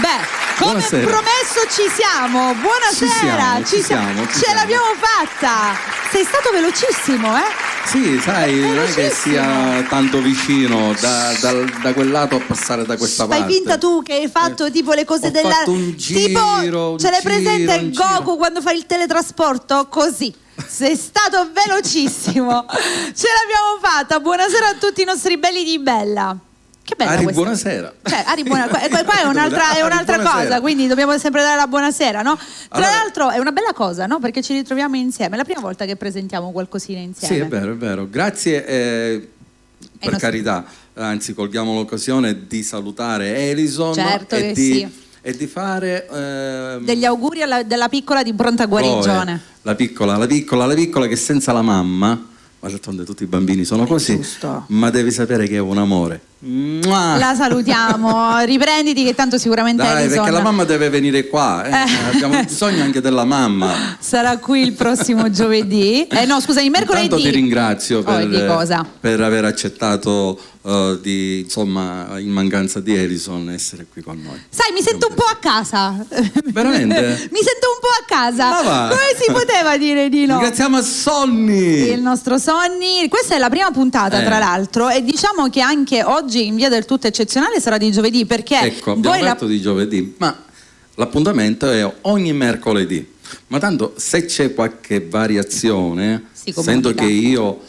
come buonasera. promesso ci siamo. Buonasera, Ci siamo. Ce l'abbiamo fatta. Sei stato velocissimo, Sì, sai, non è che sia tanto vicino da quel lato a passare da questa parte. Fai finta tu che hai fatto tipo le cose Ho della... fatto un giro, ce l'hai presente un Goku giro. quando fa il teletrasporto? Così. Sei stato velocissimo. Ce l'abbiamo fatta. Buonasera a tutti i nostri belli di Bella. Che bella Ari, questa. buonasera. Qua è un'altra cosa, quindi dobbiamo sempre dare la buonasera, no? Tra l'altro è una bella cosa, no? Perché ci ritroviamo insieme. È la prima volta che presentiamo qualcosina insieme. Sì, è vero. Grazie, per carità, anzi colgiamo l'occasione di salutare Elison. Certo che sì. E di fare degli auguri della piccola di pronta guarigione. La piccola che senza la mamma, ma d'altronde tutti i bambini sono così, giusto. ma devi sapere che è un amore. Mua! La salutiamo, riprenditi che tanto sicuramente Dai, Elison perché la mamma deve venire qua, abbiamo bisogno anche della mamma. sarà qui il prossimo giovedì. No, scusa, il mercoledì. Intanto ti ringrazio di cosa? per aver accettato insomma, in mancanza di Elison, essere qui con noi. Sai, mi sento un po' a casa. Veramente? Mi sento un po' a casa. Ma va. Come si poteva dire di no? Ringraziamo a Sonny. Il nostro Sonny. Questa è la prima puntata, tra l'altro, e diciamo che anche oggi in via del tutto eccezionale sarà di giovedì, perché Ecco, abbiamo detto di giovedì, ma l'appuntamento è ogni mercoledì. Ma tanto se c'è qualche variazione, essendo che io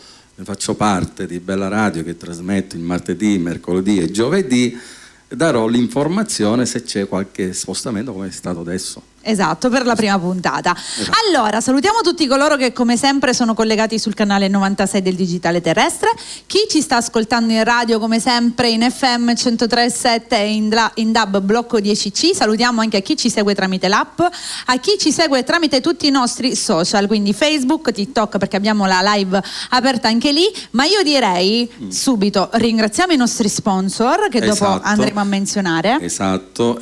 faccio parte di Bella Radio che trasmetto il martedì, mercoledì e giovedì, darò l'informazione se c'è qualche spostamento come è stato adesso. Esatto, per la prima puntata. Allora, salutiamo tutti coloro che come sempre sono collegati sul canale 96 del Digitale Terrestre, chi ci sta ascoltando in radio come sempre in FM 103.7 e in DAB Blocco 10C, salutiamo anche a chi ci segue tramite l'app, a chi ci segue tramite tutti i nostri social, quindi Facebook, TikTok, perché abbiamo la live aperta anche lì, ma io direi subito ringraziamo i nostri sponsor che dopo andremo a menzionare. Esatto,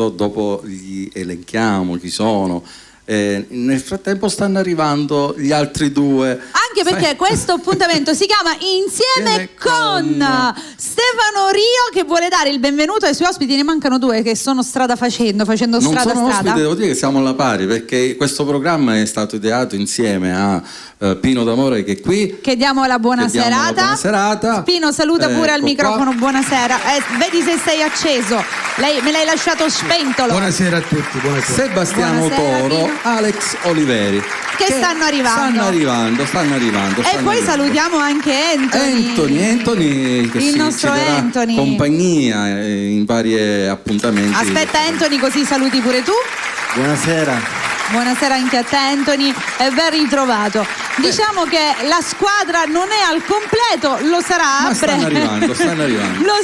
dopo gli elenchiamo chi sono. Nel frattempo stanno arrivando gli altri due. Anche perché questo appuntamento si chiama Insieme con Stefano Rio, che vuole dare il benvenuto ai suoi ospiti. Ne mancano due che sono facendo non strada. Sono ospiti, devo dire che siamo alla pari, perché questo programma è stato ideato insieme a Pino D'Amore, che è qui, che diamo la buona serata. Pino, saluta pure al microfono. Buonasera. Vedi se sei acceso, me l'hai lasciato spento. Buonasera a tutti. Sebastiano Toro, Alex Oliveri, che stanno arrivando. E poi salutiamo anche Anthony che il nostro ci darà Anthony compagnia in vari appuntamenti. Aspetta Anthony, così saluti pure tu. Buonasera anche a te Anthony e ben ritrovato. Diciamo che la squadra non è al completo, lo sarà a breve. Stanno arrivando. Lo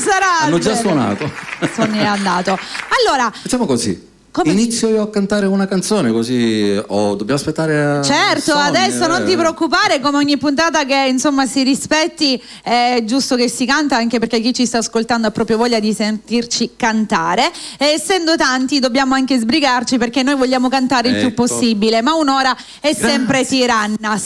sarà. Hanno già suonato. Sonny è andato. Allora, facciamo così. Inizio io a cantare una canzone, così dobbiamo aspettare certo, Sonny, adesso non ti preoccupare, come ogni puntata che insomma si rispetti, è giusto che si canta, anche perché chi ci sta ascoltando ha proprio voglia di sentirci cantare, e essendo tanti dobbiamo anche sbrigarci, perché noi vogliamo cantare il più possibile, ma un'ora è sempre tiranna,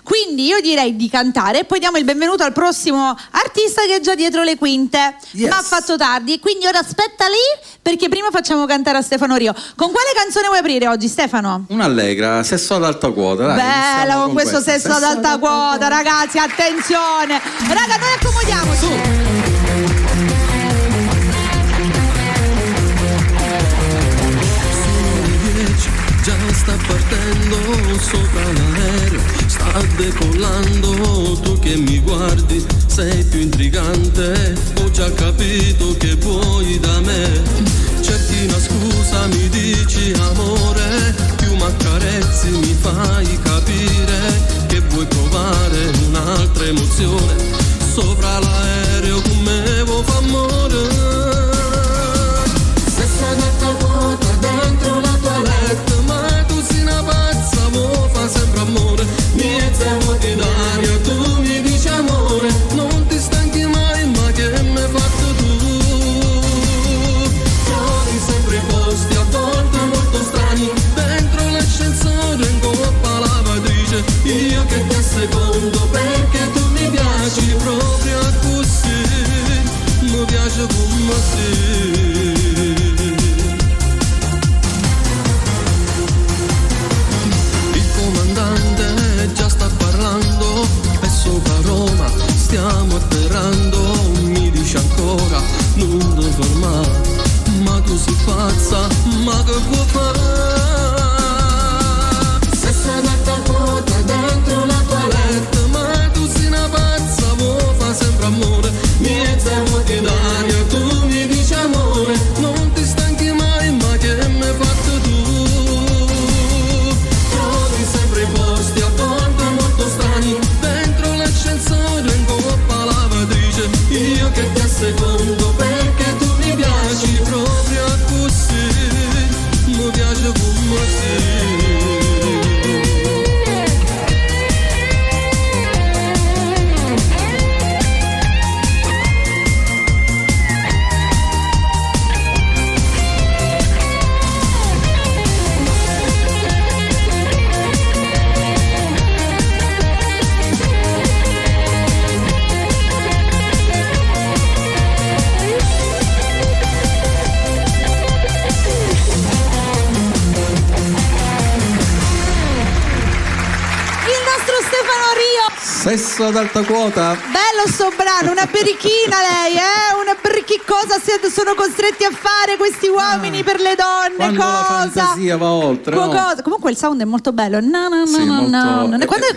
quindi io direi di cantare e poi diamo il benvenuto al prossimo artista che è già dietro le quinte, ma ha fatto tardi, quindi ora aspetta lì, perché prima facciamo cantare a Stefano Rio. Con quale canzone vuoi aprire oggi, Stefano? Un'allegra, Sesso ad alta quota. Dai, bella, con questo sesso ad alta quota, ragazzi, attenzione. Raga, noi accomodiamoci. Già sta partendo sopra l'aereo, sta decollando, tu che mi guardi sei più intrigante, ho già capito che vuoi da me. Cerchi una scusa, mi dici amore, più m'accarezzi mi fai capire che vuoi provare un'altra emozione, sopra l'aereo con me vuoi fa amore. Sesso ad alta quota dentro la toilette, ma tu sei una pazza, mo fa sempre amore, miezza vuoti d'aria, tu mi dici amore, non ti stanchi mai, ma che m'hai fatto tu? fermare, ma tu sei pazza, ma che vuoi fare? Sesso d'alta quota dentro la tua letto, ma tu sei una pazza, vuoi fa sempre amore, mezza vuoti d'aria, tu mi dici amore, non ti stanchi mai, ma che mi hai fatto tu? Trovi sempre i posti a volte molto strani, dentro l'ascensore in coppa alla lavatrice, io che ti assecondo perché tu mi piaci proprio così, mi piace come sei. Sesso ad alta quota. Bello sto brano, una berichina lei, una che cosa sono costretti a fare questi uomini per le donne? Quando cosa? la fantasia va oltre, no? Comunque il sound è molto bello.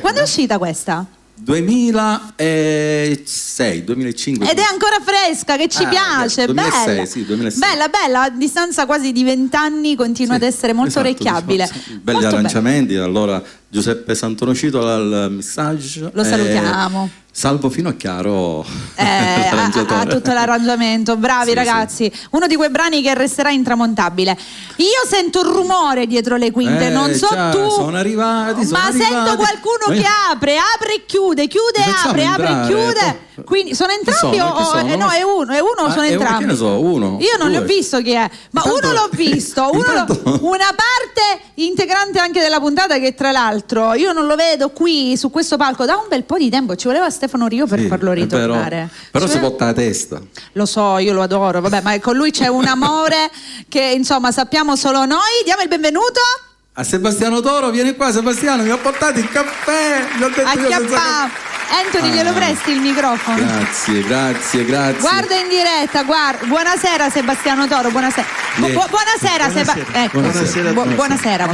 Quando è uscita questa? 2006, 2005. Ed è ancora fresca, che ci piace, 2006, bella. sì, 2006. Bella, a distanza quasi di 20 anni continua ad essere molto orecchiabile. Diciamo, belli arrangiamenti, allora Giuseppe Santonocito al messaggio. Lo salutiamo. Salvo fino a Chiaro, a tutto l'arrangiamento, bravi ragazzi. Sì. Uno di quei brani che resterà intramontabile. Io sento un rumore dietro le quinte, non so tu, sono arrivati, sento qualcuno che apre e chiude, apre e chiude. Quindi sono entrambi no, è uno, sono entrambi. Che ne so, uno. Io non ne ho visto chi è, ma uno l'ho visto, una parte integrante anche della puntata che tra l'altro io non lo vedo qui su questo palco da un bel po' di tempo, ci voleva Stefano Rio per farlo ritornare. Però si porta la testa. Lo so, io lo adoro, vabbè, ma con lui c'è un amore che insomma sappiamo solo noi. Diamo il benvenuto a Sebastiano Toro. Vieni qua Sebastiano, mi ha portato il caffè. Anthony, glielo presti il microfono? Grazie. Guarda in diretta, buonasera Sebastiano Toro, buonasera. Buonasera Sebastiano. Buonasera.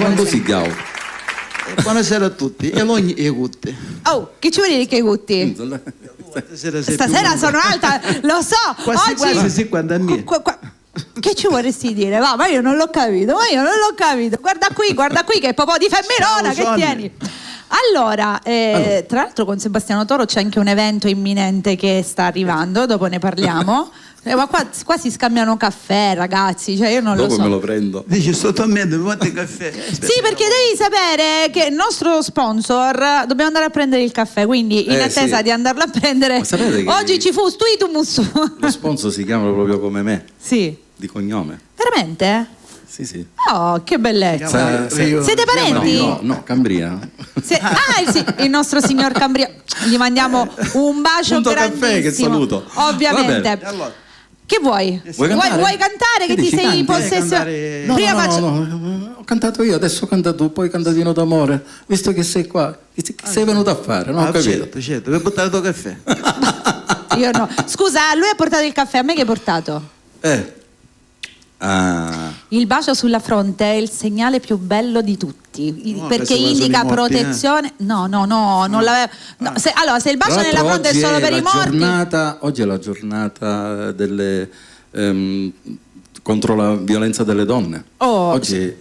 Buonasera a tutti e ogni e gutti. Oh, che ci vuol dire che gutti? Stasera sono alta, lo so. Quasi 50 anni. Che ci vorresti dire? Va, ma io non l'ho capito. Guarda qui che è Popò di Femminona. Che tieni? Allora, tra l'altro con Sebastiano Toro c'è anche un evento imminente che sta arrivando, dopo ne parliamo. Ma qua si scambiano caffè, ragazzi, cioè io non dopo lo so. Me lo prendo. Dici sto tommando, mi fate caffè. Sì, perché devi sapere che il nostro sponsor dobbiamo andare a prendere il caffè, quindi in attesa di andarlo a prendere. Oggi ci fu stuitumus. Lo sponsor si chiama proprio come me. Sì. Di cognome. Veramente? Sì. Oh, che bellezza. Siete parenti? No, Cambria. Il nostro signor Cambria. Gli mandiamo un bacio grandissimo. Caffè, che saluto. Ovviamente. Che vuoi? Vuoi cantare? Che ti sei in possessione? No, ho cantato io, adesso canta tu, poi cantatino d'amore. Visto che sei qua, che sei venuto a fare? No, ho capito. Certo, mi hai portato caffè. Io no. Scusa, lui ha portato il caffè, a me che hai portato? Il bacio sulla fronte è il segnale più bello di tutti, perché indica protezione. No, non l'aveva. Allora, se il bacio nella fronte è solo per i morti. Oggi è la giornata delle contro la violenza delle donne. Oggi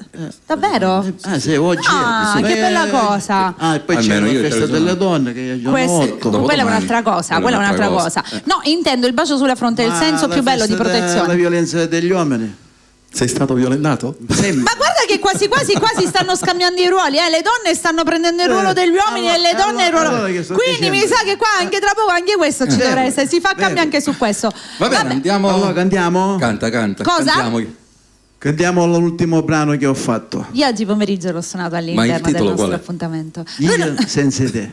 davvero? Sì, oggi. Che bella cosa. E poi c'è la festa delle donne che quella è un'altra cosa, No, intendo il bacio sulla fronte è il senso più bello di protezione. La violenza degli uomini. Sei stato violentato? Ma guarda che quasi stanno scambiando i ruoli, le donne stanno prendendo il ruolo degli uomini e le donne il ruolo. Quindi mi sa che qua anche tra poco anche questo ci dovrà essere, si fa cambio anche su questo. Va bene, andiamo. Allora cantiamo? Canta. Cosa? Cantiamo l'ultimo brano che ho fatto. Io oggi pomeriggio l'ho suonato all'interno del nostro appuntamento. Io senza te.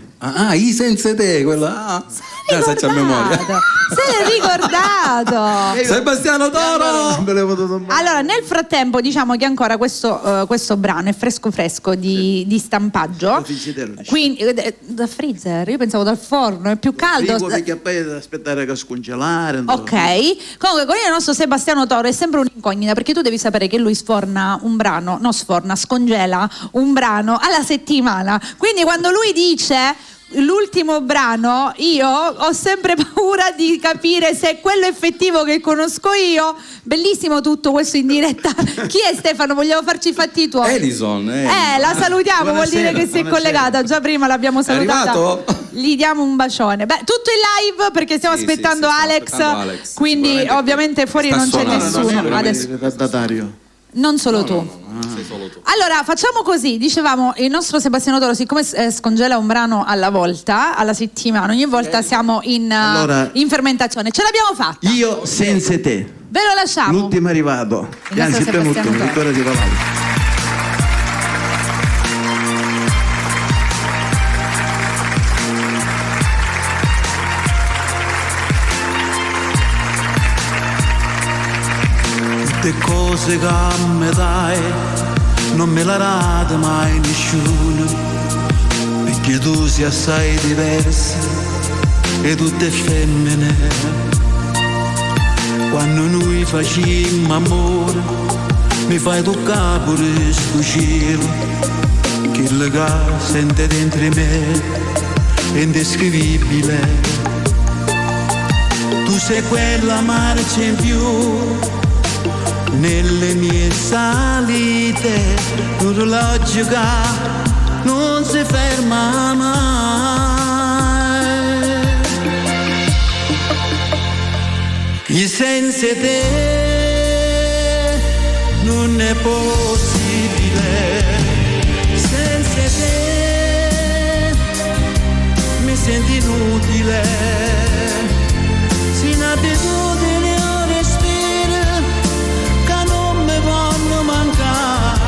I senza te, quella. Se c'è memoria. Se l'è ricordato. Sebastiano Toro. Allora, nel frattempo, diciamo che ancora questo brano è fresco di stampaggio. Quindi da freezer, io pensavo dal forno, è più caldo. Perché poi devo aspettare che scongelare. Ok. Comunque con il nostro Sebastiano Toro è sempre un'incognita, perché tu devi sapere che lui scongela un brano alla settimana. Quindi quando lui dice l'ultimo brano, io ho sempre paura di capire se è quello effettivo che conosco io. Bellissimo tutto questo in diretta. Chi è Stefano? Vogliamo farci i fatti tuoi? Edison. La salutiamo, vuol dire che si è collegata. Già prima l'abbiamo salutata. Gli diamo un bacione. Beh, tutto in live perché stiamo aspettando Alex. Quindi ovviamente fuori non c'è nessuno. Adesso. Non solo tu. Sei solo tu. Allora facciamo così, dicevamo, il nostro Sebastiano Toro, siccome scongela un brano alla volta, alla settimana, ogni volta siamo in fermentazione. Ce l'abbiamo fatta. Io senza te. Ve lo lasciamo. L'ultimo arrivato. Anzi, il penultimo, Vittorio Di Valao. Le cose che mi dai non me la rate mai nessuno, perché tu sei assai diversa e tutte femmine. Quando noi facciamo amore mi fai toccare pure sto cielo, che che sente dentro me è indescrivibile. Tu sei quella marcia in più nelle mie salite, un orologio che non si ferma mai. E senza te non è possibile, senza te mi sento inutile, sin abitudine o respiro che non mi voglio mancare,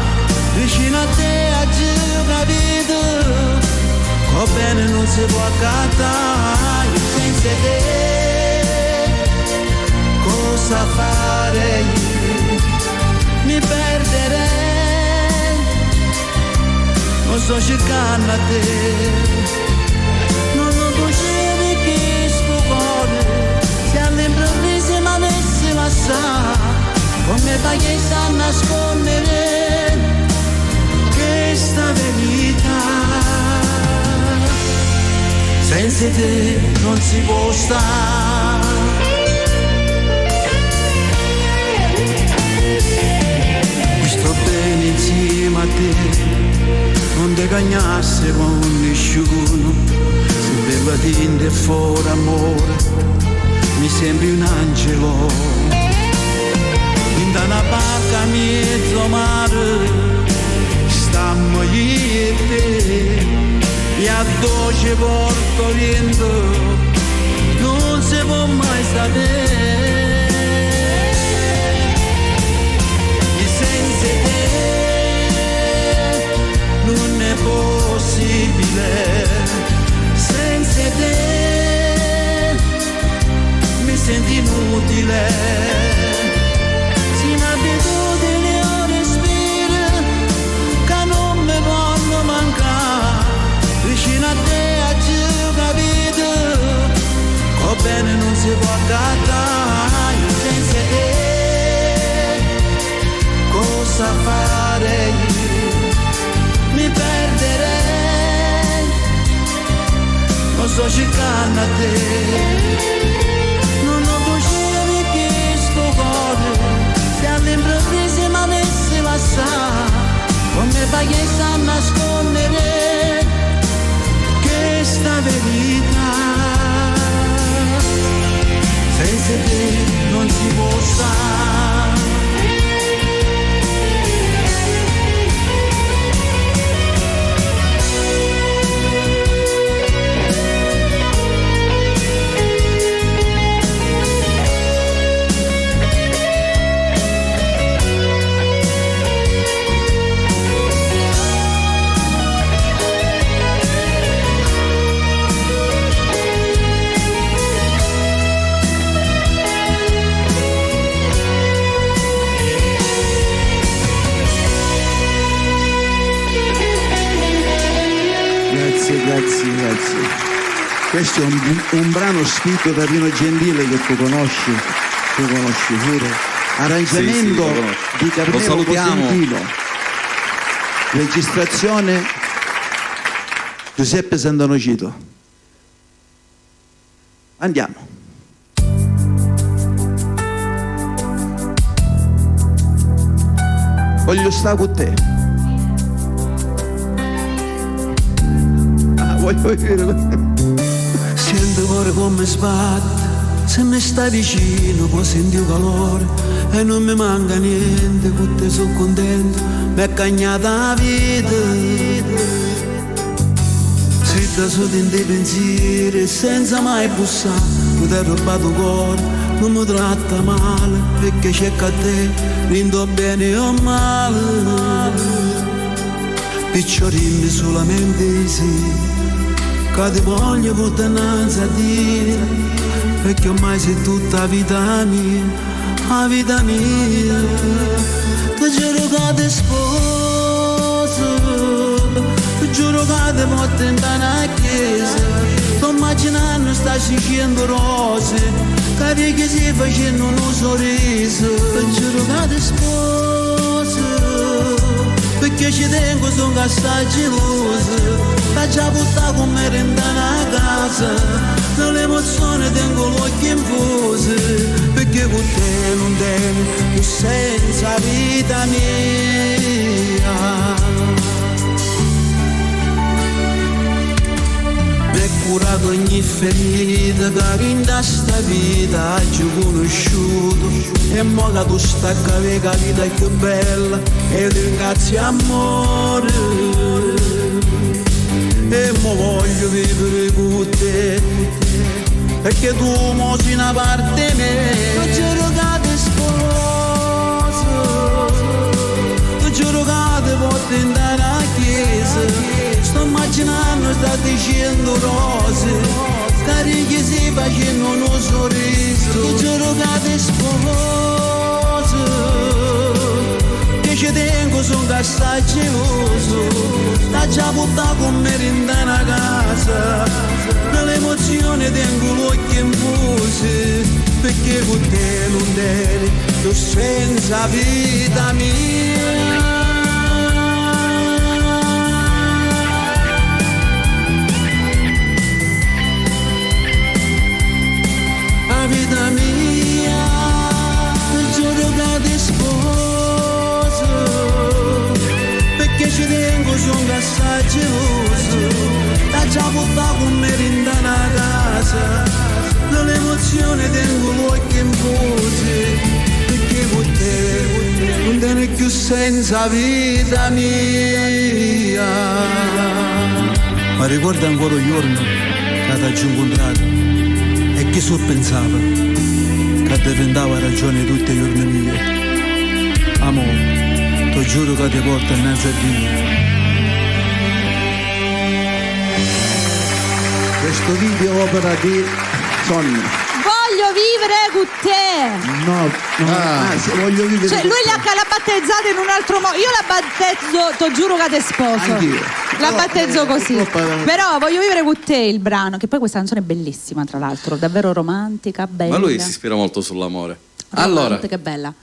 vicino a te a capito, va bene non si può accattare, senza te cosa fare io? Mi perderei, non sto cercando a te, non lo dicevi che sto cuore, se all'improvviso mi avessi lasciato, come fai a nascondere questa verità? Senza te non si può stare. Sto bene insieme a te, non ti cagnasse con nessuno, se per la tinta e fuori amore, mi sembri un angelo. In una barca mezzo mare, stammo io e te, e a dolce porto vento, non si può mai sapere. Senza te non è possibile, senza te mi sento inutile, sin abitudine o respiro che non mi voglio mancare, vicino a te a capito, va bene non si può accattare, senza te cosa fare io? Mi perderei, non sto cercando a te, non ho dicevi che sto cuore, se all'improvviso mi avessi lasciato, come fai a nascondere questa verità? Senza te non si può stare. Grazie. Questo è un brano scritto da Pino Gentile che tu conosci pure. Arrangiamento sì, di Carmelo Cosentino. Registrazione Giuseppe Santanocito. Andiamo. Voglio stare con te. Voglio vivere. Sento il cuore come sbatte, se mi stai vicino puoi sentire calore e non mi manca niente, con te sono contento, mi è cagnata la vita. Zitta su di te pensieri senza mai bussare, tu ti hai rubato il cuore, non mi tratta male, perché c'è che a te, rindo bene o male, perciò dimmi solamente sì. Che ti voglio portare innanzi a dire, perché ormai sei tutta la vita mia, ti giuro che ti sposo, ti giuro che ti porto in una chiesa, sto immaginando sta scicendo rose, che che si facendo un sorriso, ti giuro che ti sposo, perché ci tengo, sono assai geloso. T'ha già buttato con me in una casa, nell'emozione tengo l'occhio infuso, perché con te non devi, tu senza vita mia. Mi hai curato ogni ferita che in sta vita hai conosciuto, e mo che tu stacca vega la vita più bella, e ti ringrazio amore. E mo voglio vivere con te, perché tu mo sei una parte mia. Ti giuro che ti sposo, ti giuro che ti porto in una chiesa, sto immaginando, sta dicendo rose, che si facendo un sorriso. Ti giuro che ti sposo, che ci tengo, sono assai geloso. T'ha già buttato con me in una casa, nell'emozione tengo l'occhio infuso, perché con te non devi, tu senza vita mia. La vita mia, ti giuro che ti sposo, perché ci tengo, sono assai geloso. T'ha già buttato con me in una casa, nell'emozione tengo l'occhio infuso, perché con te non tiene più senza vita mia. Ma ricorda ancora il giorno che ti ho incontrato, e chi pensava che diventava ragione tutti i giorni miei. Amore, ti giuro che ti porto innanzi a Dio. Questo video opera di Sonny. Voglio vivere con te. No, voglio vivere. Cioè, lui l'ha battezzata in un altro modo. Io la battezzo, ti giuro che te sposo. Anch'io. La battezzo così. Però voglio vivere con te il brano, che poi questa canzone è bellissima, tra l'altro, davvero romantica, bella. Ma lui si ispira molto sull'amore. Allora, che bella.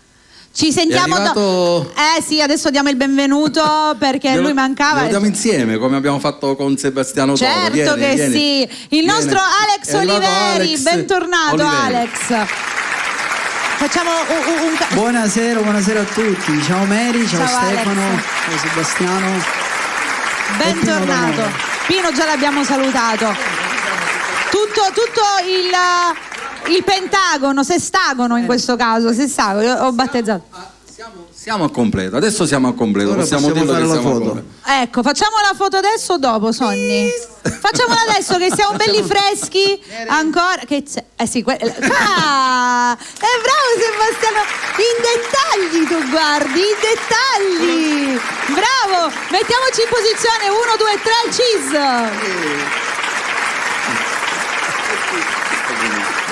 Ci sentiamo dopo. Sì, adesso diamo il benvenuto perché lui mancava. Lo diamo insieme come abbiamo fatto con Sebastiano Toro. Certo che sì. Il nostro Alex Oliveri, bentornato Oliveri. Alex. Facciamo Buonasera a tutti. Ciao Mary, ciao Stefano, Alex. ciao Sebastiano. Bentornato. Pino già l'abbiamo salutato. Tutto il pentagono, sestagono in questo caso, sestagono, io ho battezzato. Siamo a completo, adesso siamo a completo, possiamo dirlo fare che la siamo foto. a completo. Ecco, facciamo la foto adesso o dopo, Sonny? Facciamola adesso che siamo belli freschi ancora. Che c'è? Sì, bravo Sebastiano, in dettagli tu guardi, in dettagli. Bravo, mettiamoci in posizione 1, 2, 3, cheese.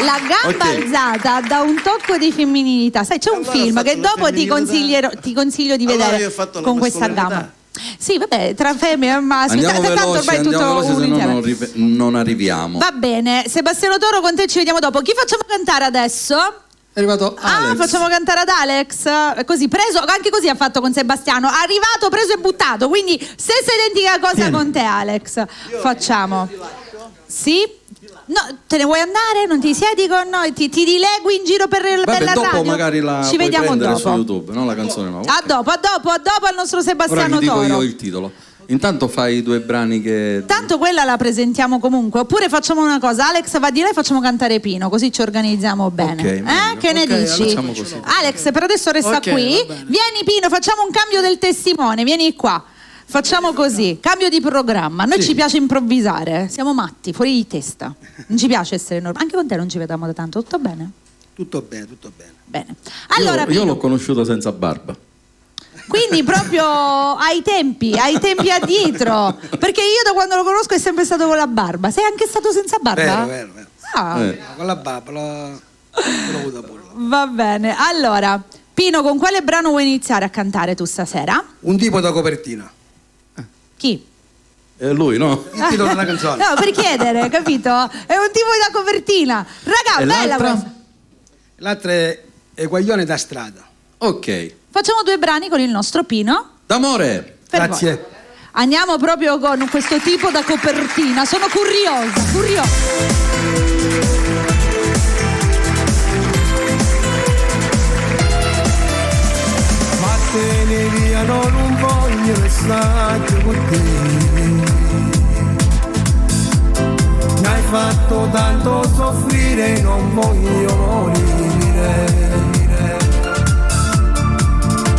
La gamba alzata dà un tocco di femminilità. Sai, c'è un film che dopo ti consiglio di vedere con questa gamba. Sì, vabbè, tra femmine e maschi. Andiamo veloci, ormai tutto se no non arriviamo. Va bene, Sebastiano Toro, con te ci vediamo dopo. Chi facciamo cantare adesso? È arrivato Alex. Facciamo cantare ad Alex. Così, preso, anche così ha fatto con Sebastiano. Arrivato, preso e buttato. Quindi, stessa identica cosa con te, Alex. Facciamo. Sì? No, te ne vuoi andare? Non ti siedi con noi? Ti dilegui in giro per la dopo radio? magari la ci puoi vediamo prendere dopo su YouTube, no? La canzone no. A dopo al nostro Sebastiano Ora ti dico Toro. io il titolo. Intanto fai 2 brani che... Tanto quella la presentiamo comunque. Oppure facciamo una cosa, Alex va di là e facciamo cantare Pino, così ci organizziamo bene. Okay, meglio. Che ne dici? Facciamo così. Alex per adesso resta qui. Vieni Pino, facciamo un cambio del testimone, vieni qua. Facciamo così, cambio di programma. A noi ci piace improvvisare, siamo matti, fuori di testa. Non ci piace essere normali. Anche con te non ci vediamo da tanto, tutto bene? Tutto bene, tutto bene. Bene. Allora, io Pino, l'ho conosciuto senza barba. quindi proprio ai tempi addietro. Perché io da quando lo conosco è sempre stato con la barba. Sei anche stato senza barba? Vero. Ah. Con la barba l'ho avuta pure. Va bene, allora Pino, con quale brano vuoi iniziare a cantare tu stasera? Un tipo da copertina. Chi? È lui, no? Il titolo della canzone. No, per chiedere, capito? È un tipo da copertina. Raga, E bella l'altra? questa. L'altra è Eguaglione da strada. Ok. Facciamo 2 brani con il nostro Pino. D'amore. Per Grazie. voi. Andiamo proprio con questo tipo da copertina. Sono curiosa. Vattene via, non voglio restare con te. Mi hai fatto tanto soffrire, non voglio morire.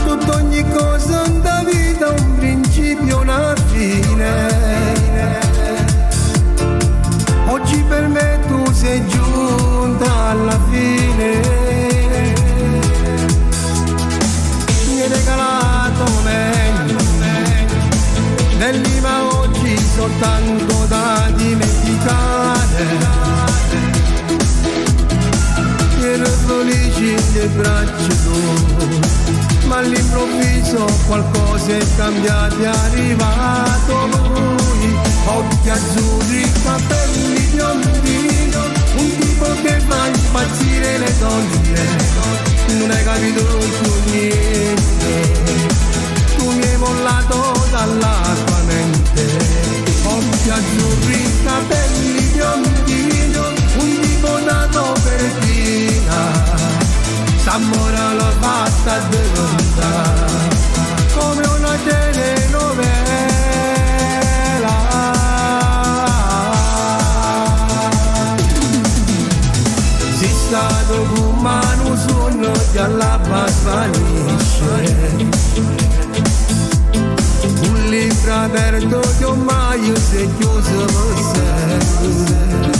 Tutta ogni cosa da vita, un principio, una fine. Oggi per me tu sei giunta alla fine. Mi hai regalato meglio nell'ima oggi soltanto da dimenticare. Ero felice nelle braccia tu, ma all'improvviso qualcosa è cambiato, è arrivato lui. Occhi azzurri, capelli biondi, un tipo che fa impazzire le donne. Non hai capito più niente, tu mi hai mollato dalla tua mente. Occhi azzurri, capelli biondi, un tipo nato per Tina. S'ammora l'ho fatta di verità, come una telenovela. Sei stato con mano sonno che all'abba svanisce. Un libro aperto che ormai si è chiuso per sempre.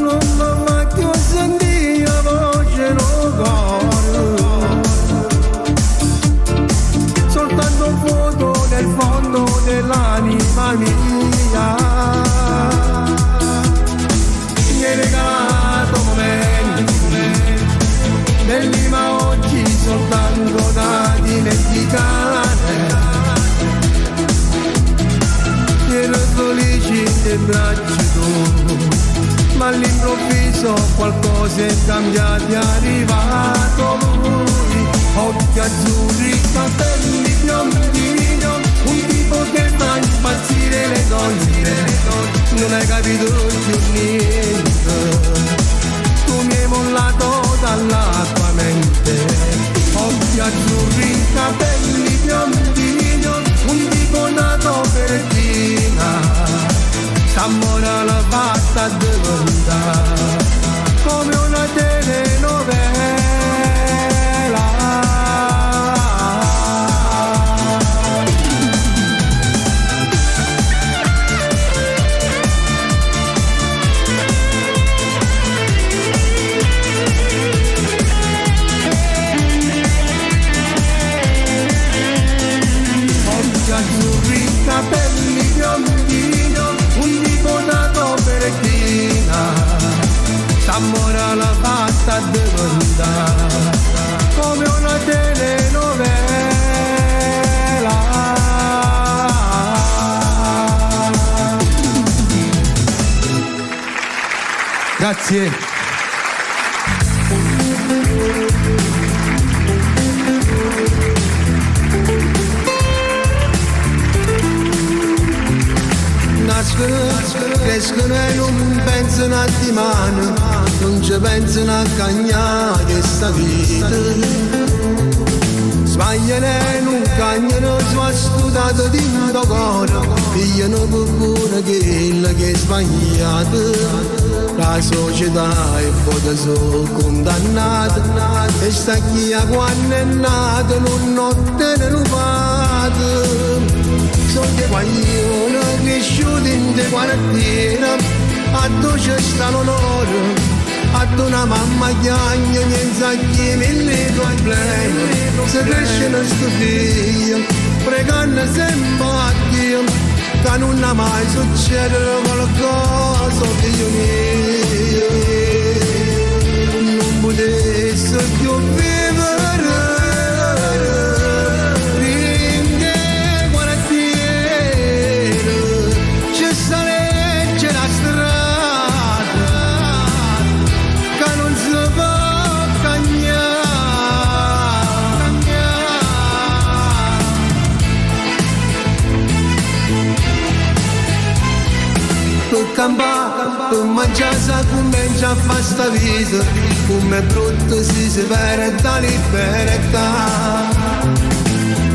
Non mi fa più sentire voce no coro, soltanto un fuoco nel fondo dell'anima mia. Mi hai regalato momenti nell'ima oggi soltanto da dimenticare. Ero felice nei bracci tu, ma all'improvviso qualcosa è cambiato, è arrivato lui. Occhi azzurri, capelli biondi, un tipo che fa impazzire le donne. Non hai capito più niente, tu mi hai mollato dalla tua mente. Occhi azzurri, capelli biondi, un tipo nato per Tina. S'ammora la fatta di verità, come una telenovela. Grazie. Crescono e non pensano a dimani, non ci pensano a cagnare questa vita. Sbagliano e non cagnano, sono studiato di un cuore, pigliano pure quello che è sbagliato. La società è poi sono condannata, e sta chi a quando è nato non ottiene rubato. Sono dei guaglioni cresciuti in dei quartieri, a dove c'è sta l'onore, a una mamma chiagna, niente a chi mille problemi. Se crescono sto figlio, pregano sempre a Dio, che non ha mai succede qualcosa, figlio mio. Non potessi più vivere. Per mangiare sa come già fa sta vita, come brutto si perde la libertà.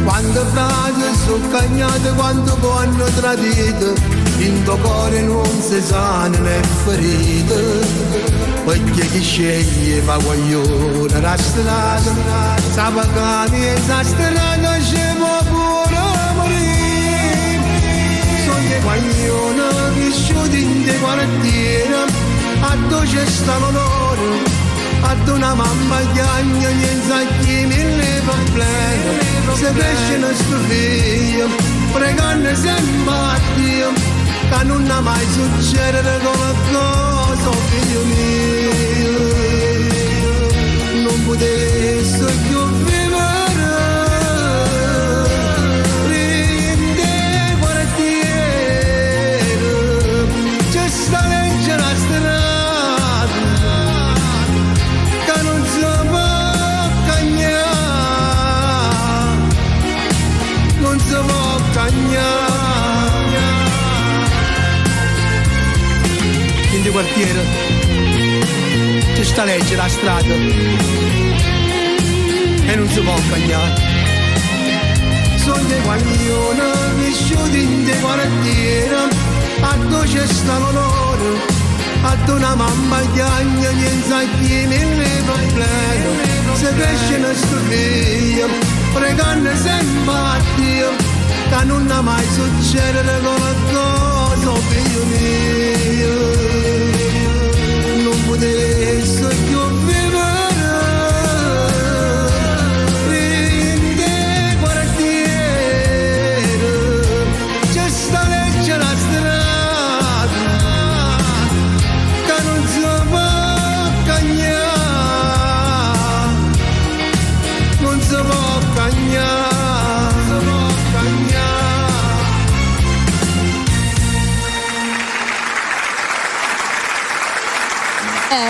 Quando frate sono cagnate, quando poi hanno tradito, in tuo cuore non si sana né ferito. Perché chi sceglie fa guaglione la strada, sa pagati e sa strada ci può pure morire. Sono guaglione cresciuti in dei quartieri, a dove c'è sta l'onore, a una mamma chiagna, niente a chi mille problemi. Se crescono sto figlio, pregano sempre a Dio, che non ha mai succede qualcosa, figlio mio. Non potessi più vivere. In di quartiere c'è sta legge la strada e non si può cagnare. Sono dei guaglioni cresciuti in dei quartieri, a dove c'è sta l'onore, a una mamma chiagna, niente a chi mille problemi. Se crescono sto figlio, pregano sempre a Dio, che non ha mai succede qualcosa, figlio mio. Non potessi più vivere in dei quartieri, c'è sta legge la strada, che non si può cagnare, non si può cagnare.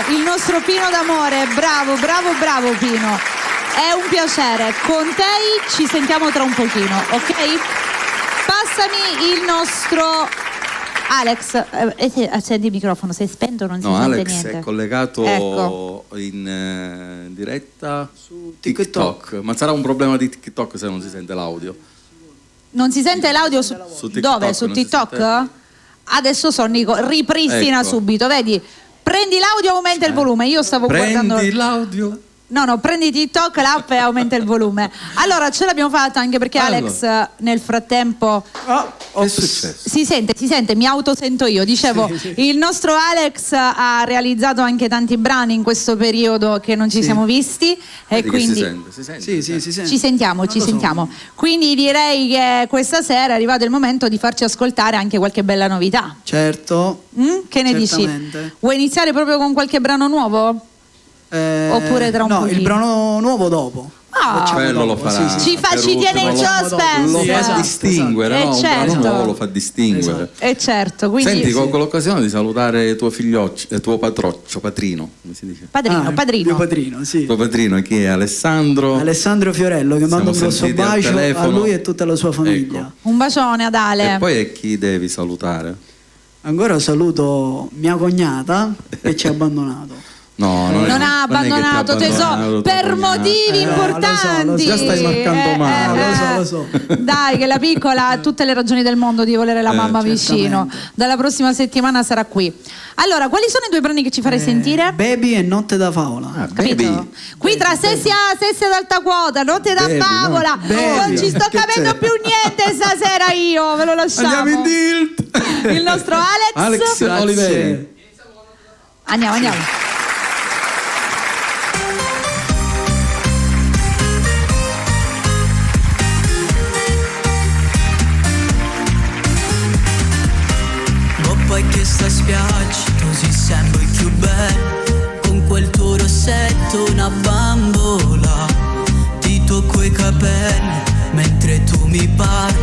Il nostro Pino d'amore, bravo, bravo, bravo Pino. È un piacere. Con te ci sentiamo tra un pochino, ok? Passami il nostro Alex. Accendi il microfono, sei spento, non si sente Alex niente. è collegato ecco. in diretta su TikTok. Ma sarà un problema di TikTok se non si sente l'audio? Non si sente l'audio su TikTok, dove? Su TikTok? Adesso Sonnico ripristina subito, vedi? Prendi l'audio e aumenta il volume. Io stavo guardando. Prendi l'audio. No, prendi TikTok, l'app e aumenta il volume. Allora, ce l'abbiamo fatta anche perché Alex nel frattempo che è successo? Si sente, mi autosento io. Dicevo, il nostro Alex ha realizzato anche tanti brani in questo periodo che non ci siamo visti e quindi si sente. Sì, si sente. Ci sentiamo. Quindi direi che questa sera è arrivato il momento di farci ascoltare anche qualche bella novità. Certo. Che ne dici? Vuoi iniziare proprio con qualche brano nuovo? Oppure tra un pochino? No, il brano nuovo dopo. quello lo farà. Ci tiene in suspense. Lo fa distinguere, no? Certo. Un brano nuovo lo fa distinguere. Certo, quindi senti, colgo l'occasione di salutare tuo figlioccio, tuo patrino, come si dice? Padrino. Mio padrino, sì. Tuo padrino, chi è? Alessandro Fiorello, che mando un grosso bacio a lui e tutta la sua famiglia. Ecco. un bacione ad Ale. E poi è chi devi salutare? Ancora saluto mia cognata che ci ha abbandonato. No, non ha abbandonato tesoro per motivi importanti. Lo so. Già stai marcando male. Lo so. Dai, che la piccola ha tutte le ragioni del mondo di volere la mamma vicino. Dalla prossima settimana sarà qui. Allora, quali sono i due brani che ci farei sentire? Baby e Notte da Favola. Capito? Baby. Qui tra sessi ad alta quota, Notte da Baby, Favola, no. non ci sto Che capendo c'è? più niente stasera io, ve lo lasciamo. Andiamo in tilt. Il nostro Alex. Oliveri. Andiamo. Poi che sta spiaggia, tu si sembri più bello, con quel tuo rossetto una bambola, ti tocco i capelli mentre tu mi parli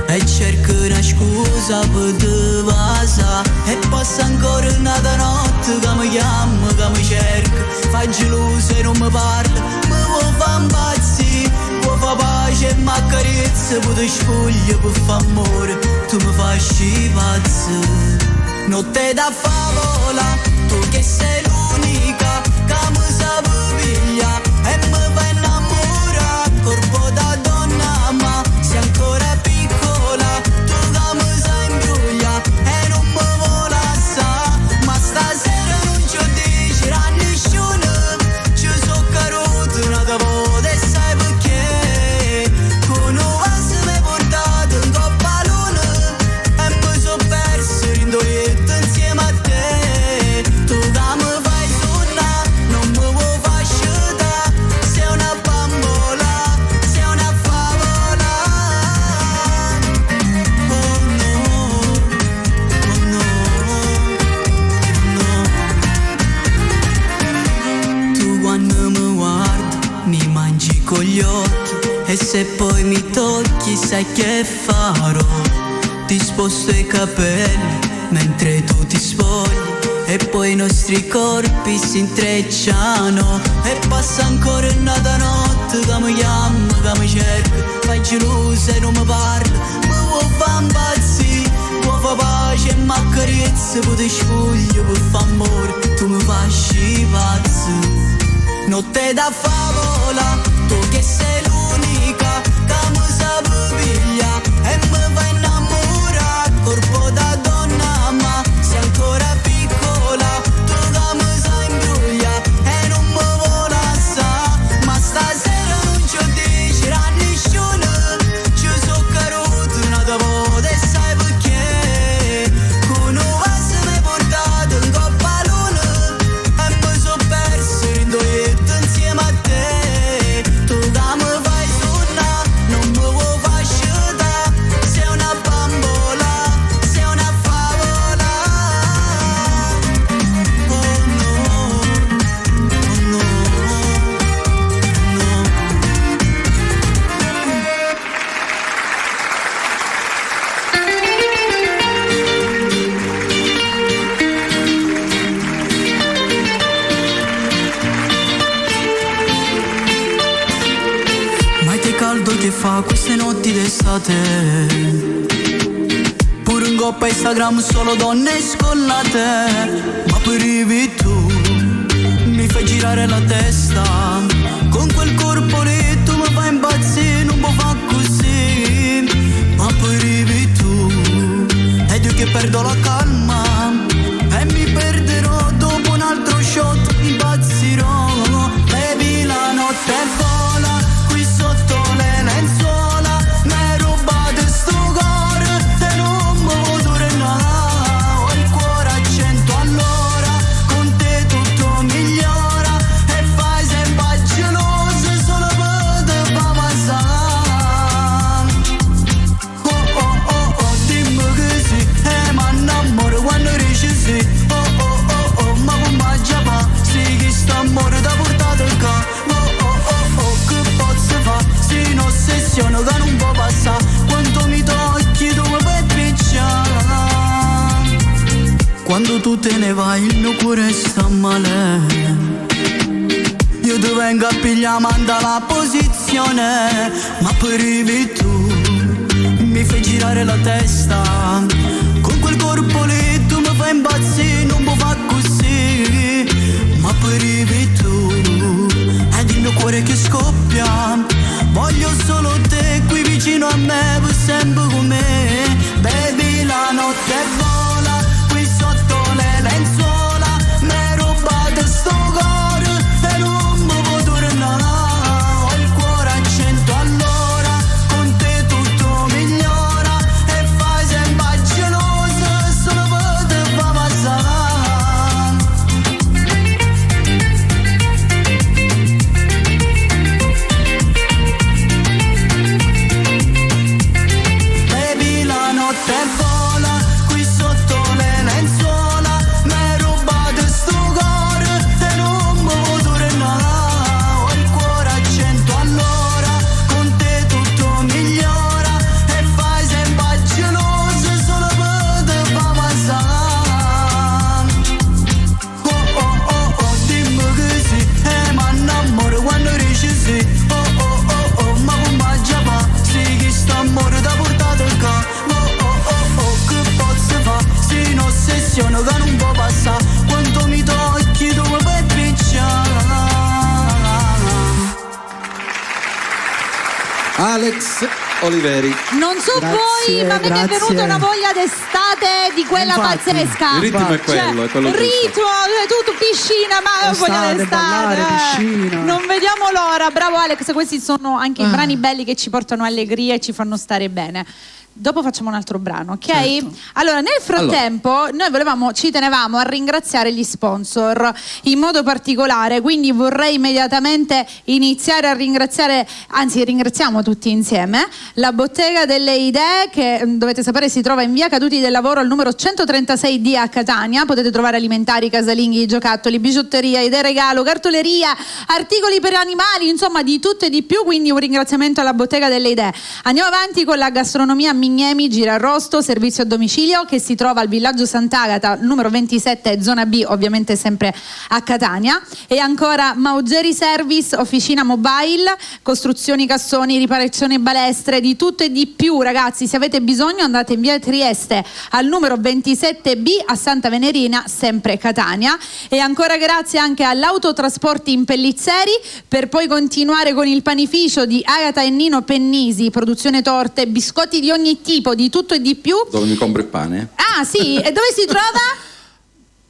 e cerco una scusa per te vasa, e passa ancora una notte che mi chiama, che mi cerca, faccio luce e non mi parla, mi vuoi fa impazzire, vuoi fa pace e mi accarezza, poi ti spoglio per fa amore, tu mi fai pazzo. Notte da favola, tu che sei l'unica che mi sa piglia e mi fa innamorare, corpo da donna ma sei ancora piccola, tu che mi sa imbruglia e non mi vola sa, ma stasera non ci dici a nessuno, ci so caruto una da voce e sai perché, con un vaso mi hai portato in coppa a luna e mi so perso in due insieme a te, tu che mi fai suonare, non mi vuoi far sciutare, sei una bambola, sei una favola, oh no, tu quando mi guardi mi mangi con gli occhi e se poi mi tocchi sai che farò, ti sposto i capelli mentre tu ti spogli e poi i nostri corpi si intrecciano e passa ancora una notte che mi chiama, che mi cerca, fai gelosa e non mi parla, mi vuoi fa impazzire, vuoi fa pace e mi accarezza, poi ti spoglio per fa amore, tu mi fai pazzo. Notte da favola, tu che sei l'unica che mi sa piglia e mi fa innamorare, corpo da donna ma sei ancora piccola, tu che mi sa imbruglia e non mi vola sa, ma stasera non ci dici a nessuno, ci so caruto una da voce e sai perché, con un vaso mi hai portato in coppa a luna e mi so perso in due insieme a te, tu che mi fai suonare, non mi vuoi far sciutare, sei una bambola, sei una favola, oh no, ma che caldo che fa queste notti d'estate, pure in coppa Instagram solo donne scollate, ma poi arrivi tu, mi fai girare la testa, con quel corpo lì tu mi fai impazzire, non può far così, ma poi arrivi tu, ed io che perdo la calma, e mi perderò dopo un altro shot, impazzirò, bevi la notte vola, qui sotto le lenzuola, mi hai rubato sto cuore, e non mi vuoi tornare, ho il cuore a 100 all'ora, con te tutto migliora, e fai sempre un'ossessione che non può passare. Quando mi tocchi tu mi fai picciare. Quando tu te ne vai il mio cuore sta male. Io ti vengo a pigliare, manda la posizione. Ma poi arrivi tu, mi fai girare la testa. Con quel corpo lì tu mi fai impazzire, non può fare così. Ma poi arrivi tu, ed il mio cuore che scoppia. Voglio solo te qui vicino a me, per sempre con me. Baby, la notte vola, qui sotto le lenzuola. M'hai rubato sto cuore e non mi può tornare. Ho il cuore a 100 all'ora, con te tutto migliora. E fai sempre gelosa, solo per te fa passare. Baby, la notte vola, qui sotto le lenzuola. M'hai rubato sto cuore e non mi può tornare. Ho il cuore a 100 all'ora, con te tutto migliora. E fai sempre gelosa, solo per te fa passare. Oh oh oh oh, dimmi che sì, ma innamoro quando dici sì. Oh oh oh oh, ma come già va, sì che sta amore da portare qua. Oh oh oh oh, che posso fare, sì un'ossessione che non può passare. Quando mi tocchi tu mi fai picciare. Alex Oliveri. Non so Grazie, voi, ma a me mi è grazie. venuta una voglia d'estate di quella Infatti, pazzesca. Il ritmo è quello, è quello giusto. ritmo, tutto piscina, ma voglia Estate, ballare, d'estate. piscina. Non vediamo l'ora. Bravo Alex, questi sono anche i brani belli che ci portano allegria e ci fanno stare bene. Dopo facciamo un altro brano, ok? Certo. Allora, nel frattempo, noi ci tenevamo a ringraziare gli sponsor in modo particolare, quindi vorrei immediatamente iniziare a ringraziare, anzi ringraziamo tutti insieme, la Bottega delle Idee, che dovete sapere si trova in via Caduti del Lavoro al numero 136D a Catania. Potete trovare alimentari, casalinghi, giocattoli, bigiotteria, idee regalo, cartoleria, articoli per animali, insomma di tutto e di più, quindi un ringraziamento alla Bottega delle Idee. Andiamo avanti con la gastronomia Mignemi Girarrosto, servizio a domicilio, che si trova al villaggio Sant'Agata, numero 27, zona B, ovviamente sempre a Catania. E ancora Maugeri Service, officina mobile, costruzioni cassoni, riparazioni balestre, di tutto e di più, ragazzi. Se avete bisogno andate in via Trieste al numero 27B a Santa Venerina, sempre Catania. E ancora grazie anche all'Autotrasporti in Pellizzeri, per poi continuare con il panificio di Agata e Nino Pennisi, produzione torte, biscotti di ogni tipo, di tutto e di più. Dove mi compro il pane? Ah sì, e dove si trova?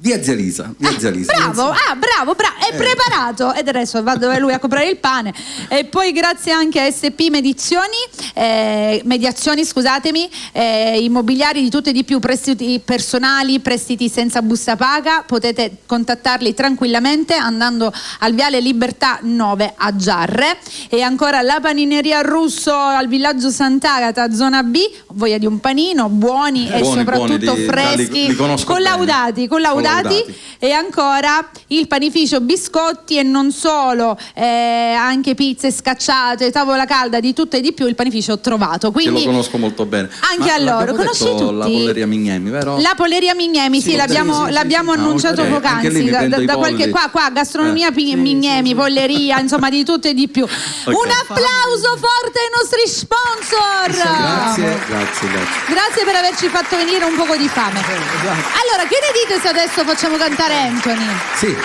Via Zelisa. Bravo, è preparato. Ed adesso va dove lui a comprare il pane. E poi grazie anche a SP Mediazioni, scusatemi, immobiliari di tutto e di più, prestiti personali, prestiti senza busta paga. Potete contattarli tranquillamente andando al viale Libertà 9 a Giarre. E ancora la panineria Russo al villaggio Sant'Agata, zona B. Voglia di un panino, buoni e soprattutto freschi, li conosco collaudati. E ancora il panificio biscotti e non solo, anche pizze scacciate, tavola calda, di tutto e di più. Il panificio Trovato, quindi che lo conosco molto bene. anche a loro. Conosci tutti? La Polleria Mignemi, vero? La Polleria Mignemi, sì, l'abbiamo annunciato poc'anzi, da qualche qua gastronomia Mignemi, polleria, insomma di tutto e di più. Okay. Un applauso forte ai nostri sponsor. Grazie per averci fatto venire un poco di fame. Allora, che ne dite se adesso facciamo cantare Anthony? Sì.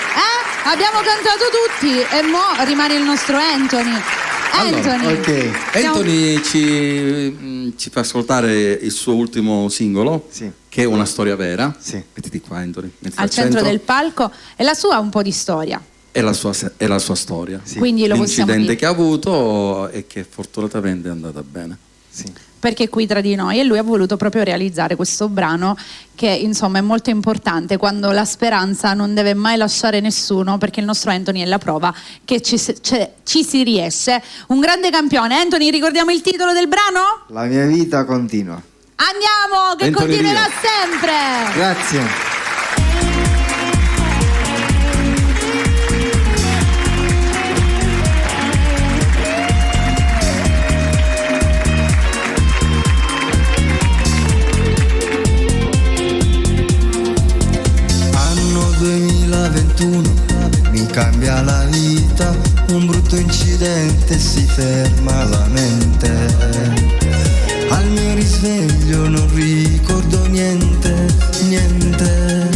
Abbiamo cantato tutti e mo rimane il nostro Anthony. Anthony, Ok. Anthony ci fa ascoltare il suo ultimo singolo, Sì. che è una storia vera. Sì. Mettiti qua, Anthony. al centro del palco, e la sua ha un po' di storia. È la sua storia. Sì. Quindi lo possiamo L'incidente dire. che ha avuto e che fortunatamente è andata bene. Sì. Perché qui tra di noi, e lui ha voluto proprio realizzare questo brano che insomma è molto importante, quando la speranza non deve mai lasciare nessuno, perché il nostro Anthony è la prova che ci si riesce. Un grande campione. Anthony, ricordiamo il titolo del brano? La mia vita continua. Andiamo, che Anthony continuerà Rio. sempre. Grazie. sente e si ferma la mente. Al mio risveglio non ricordo niente, niente,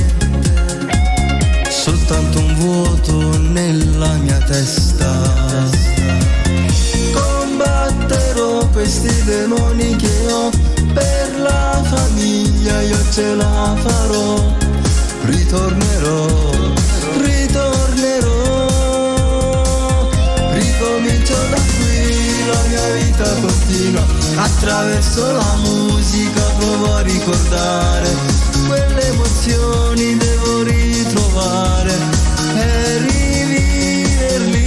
soltanto un vuoto nella mia testa. Combatterò questi demoni che ho, per la famiglia io ce la farò. Ritornerò, ritornerò, ricomincio da qui, la mia vita continua. Attraverso la musica provo a ricordare quelle emozioni, devo ritrovare e riviverli.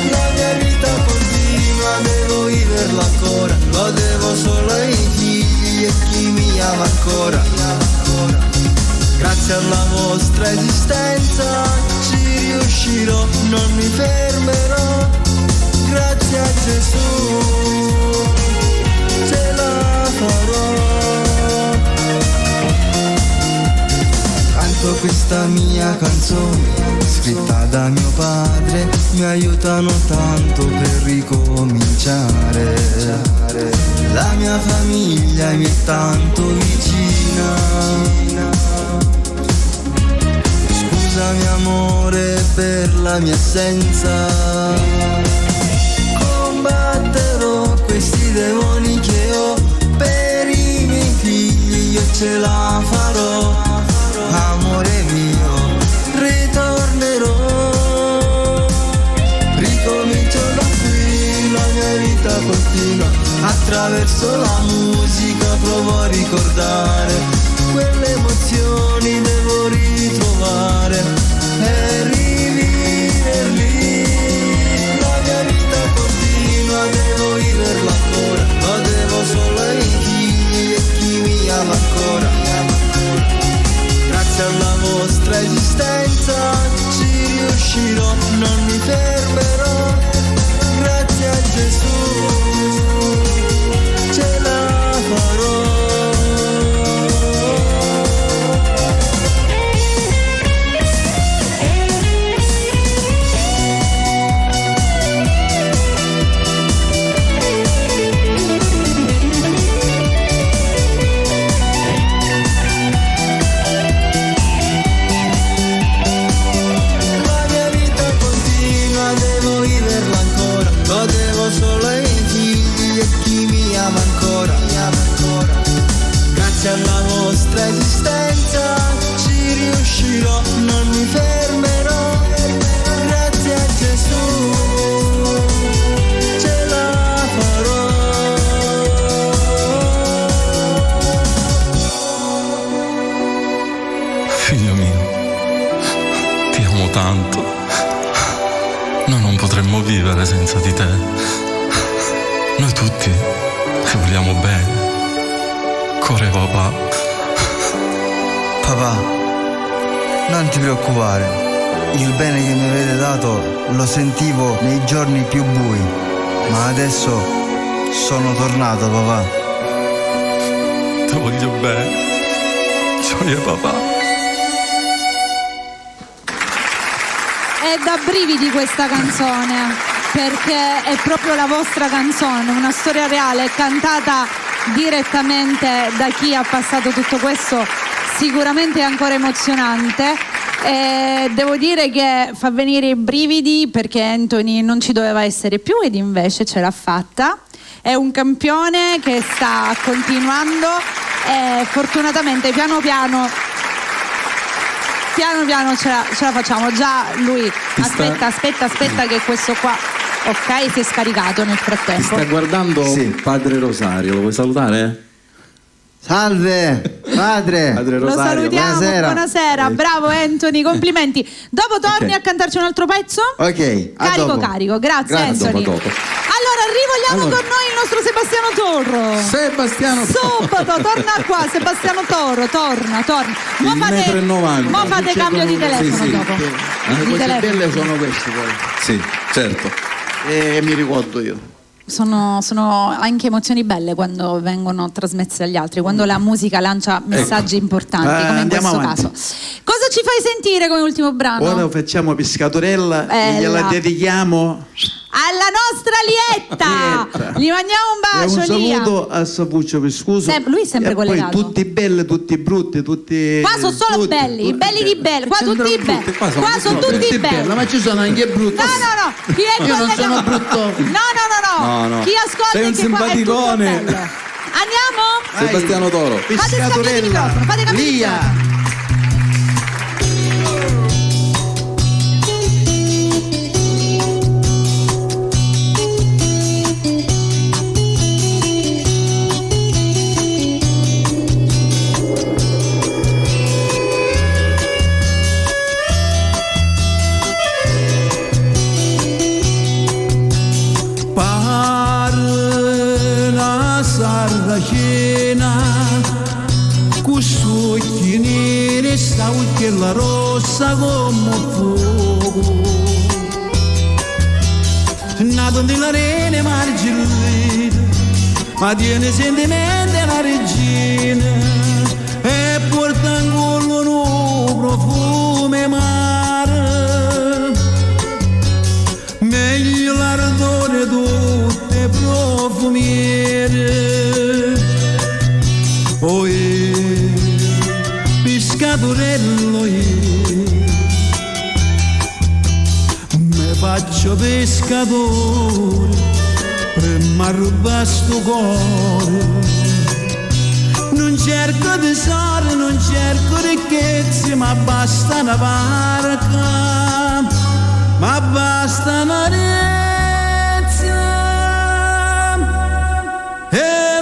La mia vita continua, devo viverla ancora, lo devo solo ai figli e chi mi ama ancora. Grazie alla vostra esistenza ci riuscirò, non mi fermerò. Grazie a Gesù ce la farò. Canto questa mia canzone scritta da mio padre, mi aiutano tanto per ricominciare. La mia famiglia mi è tanto vicina. Scusami amore per la mia assenza. Combatterò questi demoni che ho, per i miei figli io ce la farò. Amore mio, ritornerò, ricomincio da qui, la mia vita continua. Attraverso la musica provo a ricordare quelle emozioni, devo ritrovare e riviverli. La mia vita continua, devo viverla ancora, lo devo solo ai figli e chi mi ama ancora. Grazie alla vostra esistenza ci riuscirò, non mi fermerò. Grazie a Gesù ce la farò. Lo devo solo ai figli e chi mi ama ancora, mi ama ancora. Grazie alla vostra esistenza ci riuscirò, non mi fermerò. Grazie a Gesù ce la farò. Figlio mio, ti amo tanto. Noi non potremmo vivere senza di te. Noi tutti ti vogliamo bene. Core papà. Papà, non ti preoccupare. Il bene che mi avete dato lo sentivo nei giorni più bui, ma adesso sono tornato, papà. Ti voglio bene. Gioia papà. È da brividi questa canzone, perché è proprio la vostra canzone, una storia reale cantata direttamente da chi ha passato tutto questo, sicuramente è ancora emozionante. E devo dire che fa venire i brividi perché Anthony non ci doveva essere più ed invece ce l'ha fatta. È un campione che sta continuando e fortunatamente piano piano ce la facciamo. Già lui aspetta che questo qua, ok, si è scaricato nel frattempo. Ti sta guardando Padre Rosario, lo vuoi salutare? Salve, padre. Padre Lo Rosario. salutiamo, buonasera. Bravo Anthony, complimenti. Dopo torni a cantarci un altro pezzo? Ok, a dopo. Carico, grazie Anthony. Dopo. Allora rivogliamo con noi il nostro Sebastiano Torro. Subito, torna qua, Sebastiano Torro, torna. Mo fate cambio di telefono dopo. Le cose belle sono queste poi. Sì, certo. E mi ricordo io. Sono anche emozioni belle quando vengono trasmesse agli altri, quando la musica lancia messaggi importanti, come in questo avanti. caso. Cosa ci fai sentire come ultimo brano? Ora facciamo Pescatorella e gliela dedichiamo alla nostra Lietta. Gli mandiamo un bacio. E un saluto a Sapuccio Viscuso. Lui è sempre e collegato. Poi tutti belli, tutti brutti, tutti. Qua sono solo tutti, belli, i belli di belli. Qua tutti belli. Qua sono tutti belli. Ma ci sono anche brutti. No. Chi è Io non sono brutto. No. Chi ascolta sei un che qua è tutto simpaticone. bello. Andiamo? Sebastiano Toro. Fate scambio di microfono, fate scambio di microfono. La rossa come fuoco nato nell'arena margine ma tiene sentimenti la regina e porta in cuore un profumo mare meglio l'ardore tutte profumiere pescatorello me faccio pescatore per m'arrubare sto cuore non cerco tesori, non cerco ricchezze ma basta una barca ma basta una rezza e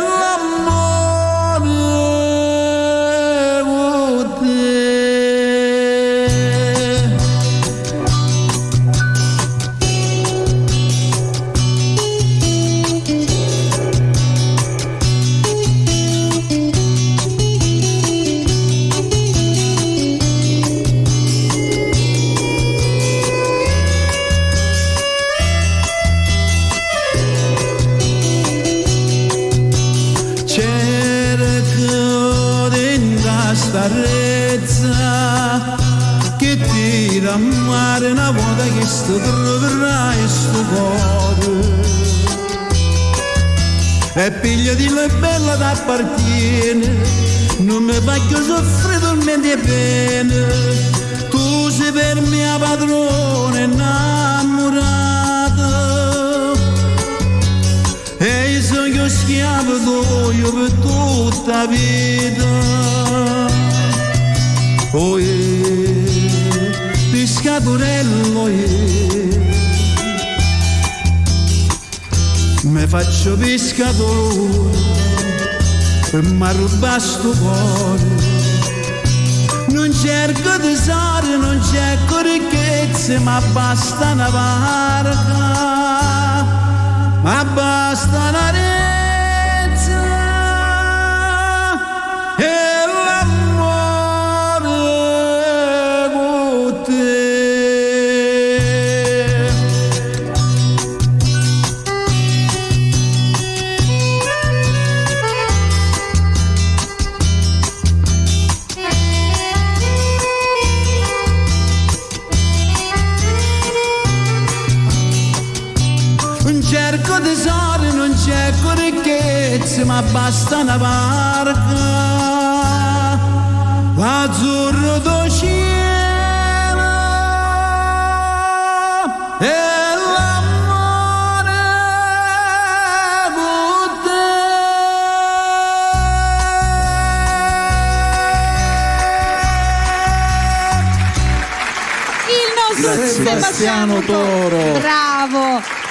che tira a mare una volta che sto troverai sto cuore e pigliati la bella t'appartiene non mi voglio soffrire tormenti e pene tu sei per mia padrone innamorata e io sono schiavo tuo per tutta la vita pescatorello me faccio pescatore per m'arrubare sto cuore non cerco tesori, non cerco ricchezze ma basta una barca ma basta una rezza e cerco tesori, non cerco ricchezze, ma basta una barca, l'azzurro do cielo e l'amore con te. Il nostro Sebastiano Toro. Bravo.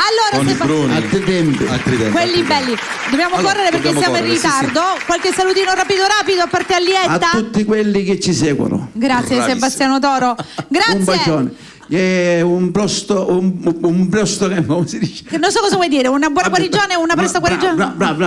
Allora, altri tempi. Quelli belli. Dobbiamo correre perché siamo in ritardo. Sì. Qualche salutino rapido a parte Alietta. A tutti quelli che ci seguono. Grazie Sebastiano Toro. Grazie. Un bacione. Un prosto, come si dice? Che non so cosa vuoi dire, una buona guarigione, una presta guarigione? Bravo,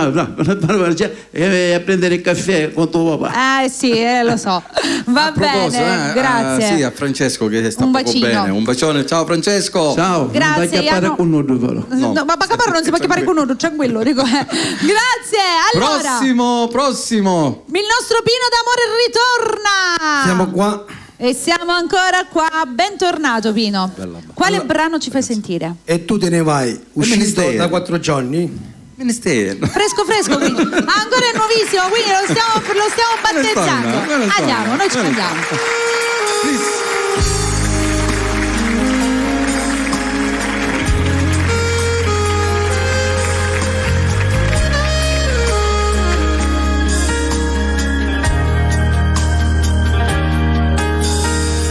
e a prendere il caffè con tuo papà. Sì, lo so. Va bene, grazie. Sì, a Francesco che sta un poco bacino. Bene. Un bacione, ciao Francesco. Ciao, grazie. Non chiappare con nudo però. No, ma Bacaparo non si può chiappare con nudo, tranquillo, dico. Grazie, allora. Prossimo. Il nostro Pino d'Amore ritorna. Siamo qua. E siamo ancora qua, bentornato Pino. Bella. Quale brano ci fai sentire? E tu te ne vai, uscito Ministero. da 4 giorni? Ministero. Fresco quindi. Ancora è nuovissimo, quindi lo stiamo battezzando. Andiamo, noi ci andiamo.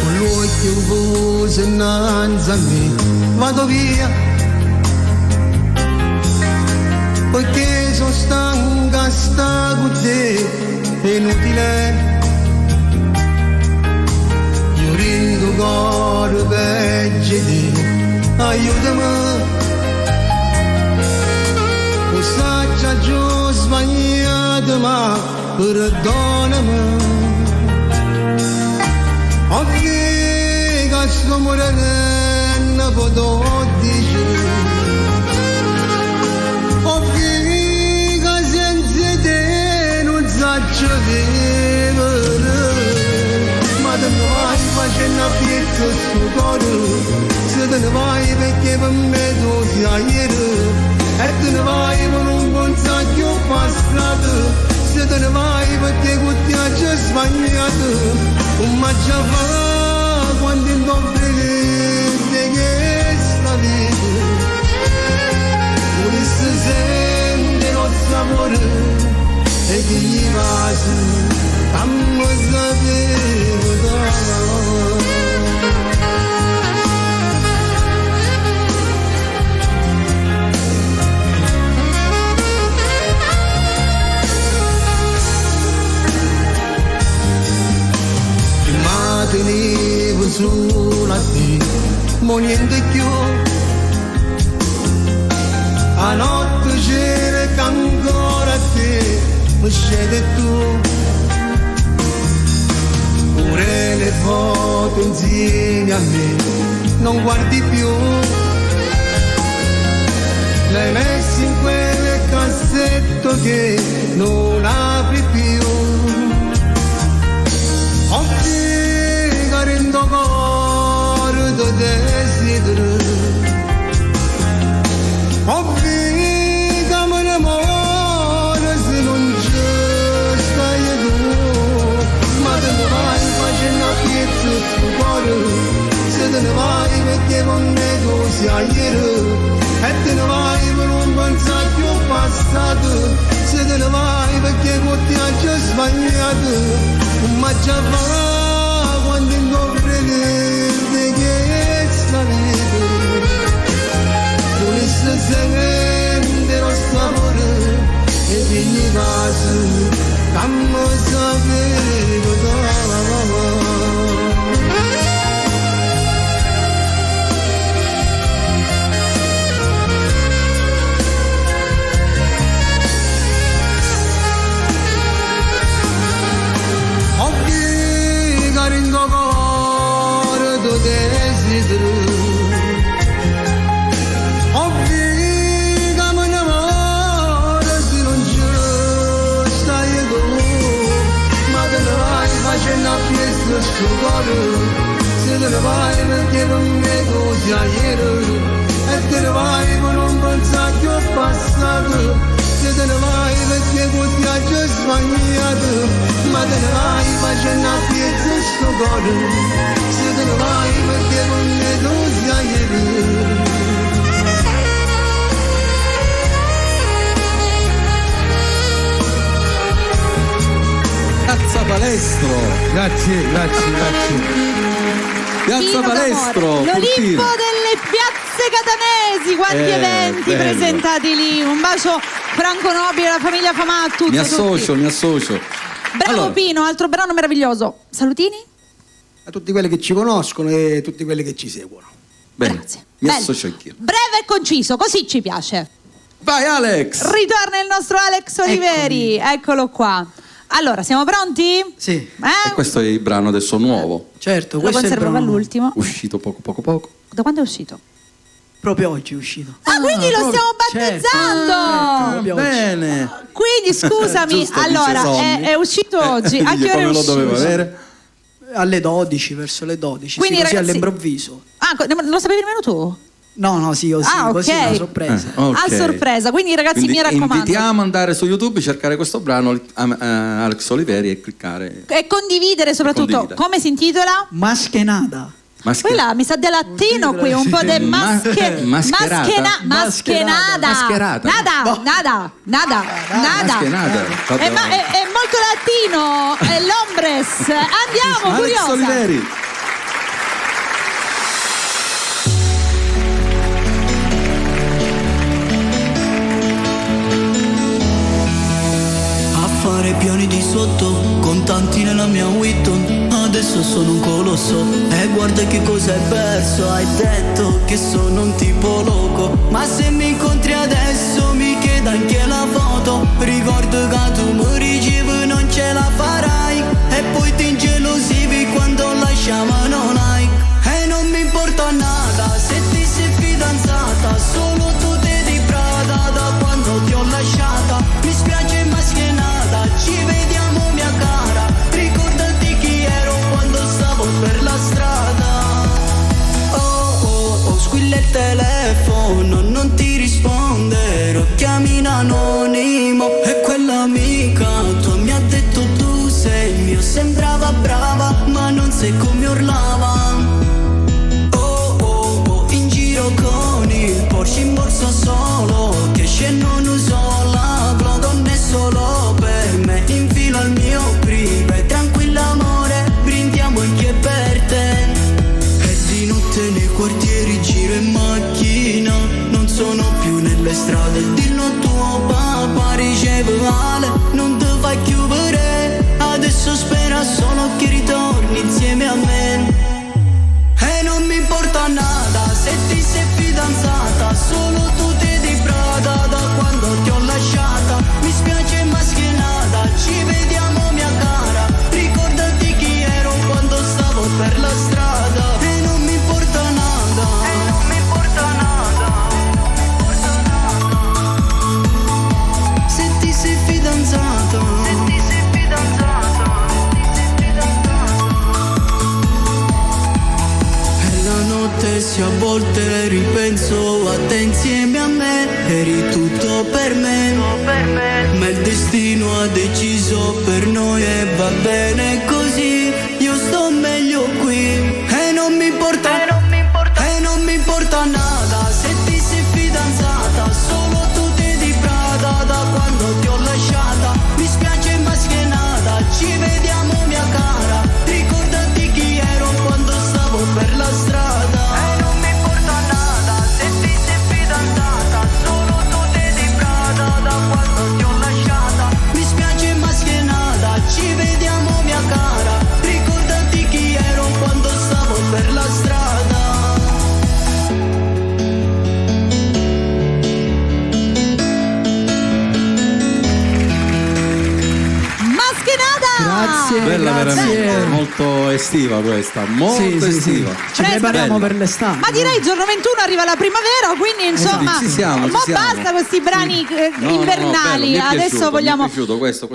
Con l'occhio chiuso innanzi a me vado via, poiché sono stanca, sta con te, è inutile. Io rido cuore peggio di te, aiutami. Lo sai già sbagliato, ma perdonami. Oggi che sto morendo, potrò dire. Faccio vivere, ma te ne vai facendo a piezza sto cuore, se te ne vai perché per me tu sei ieri, e te ne vai per un buon sacco passato, se te ne vai perché con te hai già sbagliato, un già fa quando incomprenete che sta vita, volesse sentire il sapore. E che gli vasi, come sapevo da. Ma tenevo solo a te, ma niente più. A notte c'era ancora a te. Scegli tu, pure le foto insieme a me, non guardi più, l'hai messo in quel cassetto che non apri più. Oggi che rendo cuore di desidero, oggi che me ne muore. Se te ne vai perché con me tu sei ieri, e te ne vai per un buon sacco passato, se te ne vai perché con te hai già sbagliato, ma già fa quando incomprendete che sta vita, volesse sentire lo sapore e digli casi, come sapevo da. Rendo cuore di desidero, ovvi che me ne muore se non ci stai tu, ma te ne vai facendo a piezza sto cuore, se te ne vai perché per me tu sei ieri, e te ne vai per un buon sacco passato. Se te ne vai perché con te hai già sbagliato, ma te ne vai facendo a piezza sto cuore, se te ne vai perché con me tu sei ieri. Piazza Palestro, Grazie. Piazza Pino Palestro, d'amore, l'Olimpo Cortina. delle piazze catanesi, quanti eventi bello. presentati lì. Un bacio Franco Nobile, la famiglia Famà, tutto. Mi associo. Bravo Allora. Pino, altro brano meraviglioso. Salutini? A tutti quelli che ci conoscono e tutti quelli che ci seguono. Bene, Grazie. mi Bello. associo anch'io. Breve e conciso, così ci piace. Vai Alex! Ritorna il nostro Alex Oliveri, eccolo qua. Allora, siamo pronti? Sì. E questo è il brano adesso nuovo, Certo, Lo questo è il conservo brano. all'ultimo. uscito poco. Da quando è uscito? Proprio oggi è uscito. Ah, quindi lo stiamo battezzando! Proprio oggi. Bene. Quindi scusami, Giusto, allora dice Sonny. è uscito oggi. A che ora è Come lo uscito? doveva avere? Alle 12, verso le 12. Quindi, sì, così ragazzi, all'improvviso. Ah, non lo sapevi nemmeno tu? No, sì, così, così ok. una sorpresa. Ok. A sorpresa, quindi ragazzi, Quindi mi raccomando. invitiamo ad andare su YouTube, cercare questo brano Alex Oliveri e cliccare. E condividere soprattutto. Condividere. Come si intitola? Maschenada. Poi là mi sa di latino qui, un po' di mascherata. maschenada. Mascherata. Nada. Mascherata. È molto latino, è l'ombres. Andiamo, Alex curiosa. Oliveri. Fare piani di sotto, contanti nella mia Witton. Adesso sono un colosso e guarda che cosa hai perso. Hai detto che sono un tipo loco, ma se mi incontri adesso mi chiedi anche la foto. Ricordo che tu mi ricevi, non ce la farai, e poi ti ingelosivi quando lasciavano like. E non mi importa nada se ti sei fidanzata, solo tu te di Prada da quando ti ho lasciata. Mi spiace maschenata, ci vediamo mia cara, ricordati chi ero quando stavo per la strada. Oh, squilla il telefono, non ti risponderò, chiami in anonimo. E quell'amica tua mi ha detto tu sei mio, sembrava brava ma non sai come urlava. Oh, in giro con il Porsche in borsa solo, che esce non uso la Glock, non è solo per me, infilo al mio privé, tranquilla amore, brindiamo anche per te. E di notte nei quartieri giro in macchina, non sono più nelle strade, dillo tuo papà riceve male, non ti fai chiudere, adesso spera solo che ritorni insieme a me. E non mi importa nada se ti sei fidanzata, solo tu te di Prada da quando ti ho lasciata. Mi spiace maschenata, ci vediamo mia cara, ricordati chi ero quando stavo per la strada. E non mi importa nada, se ti sei fidanzata. Se a volte ripenso a te insieme a me, eri tutto per me, ma il destino ha deciso per noi e va bene così, io sto meglio qui. E non mi importa nada se ti sei fidanzata, solo tu te di Prada da quando ti ho lasciata. Mi spiace maschenata, ci vediamo mia cara, ricordati chi ero quando stavo per la strada. Ci vediamo mia cara, ricordati chi ero quando stavo per la strada. Maschenada! Grazie. Bella, grazie. veramente molto estiva questa, molto estiva. Ci prepariamo Bella. per l'estate. Ma direi giorno 21 arriva la primavera, quindi insomma, ci siamo. basta questi brani invernali. bello, Adesso vogliamo. Mi è piaciuto questo.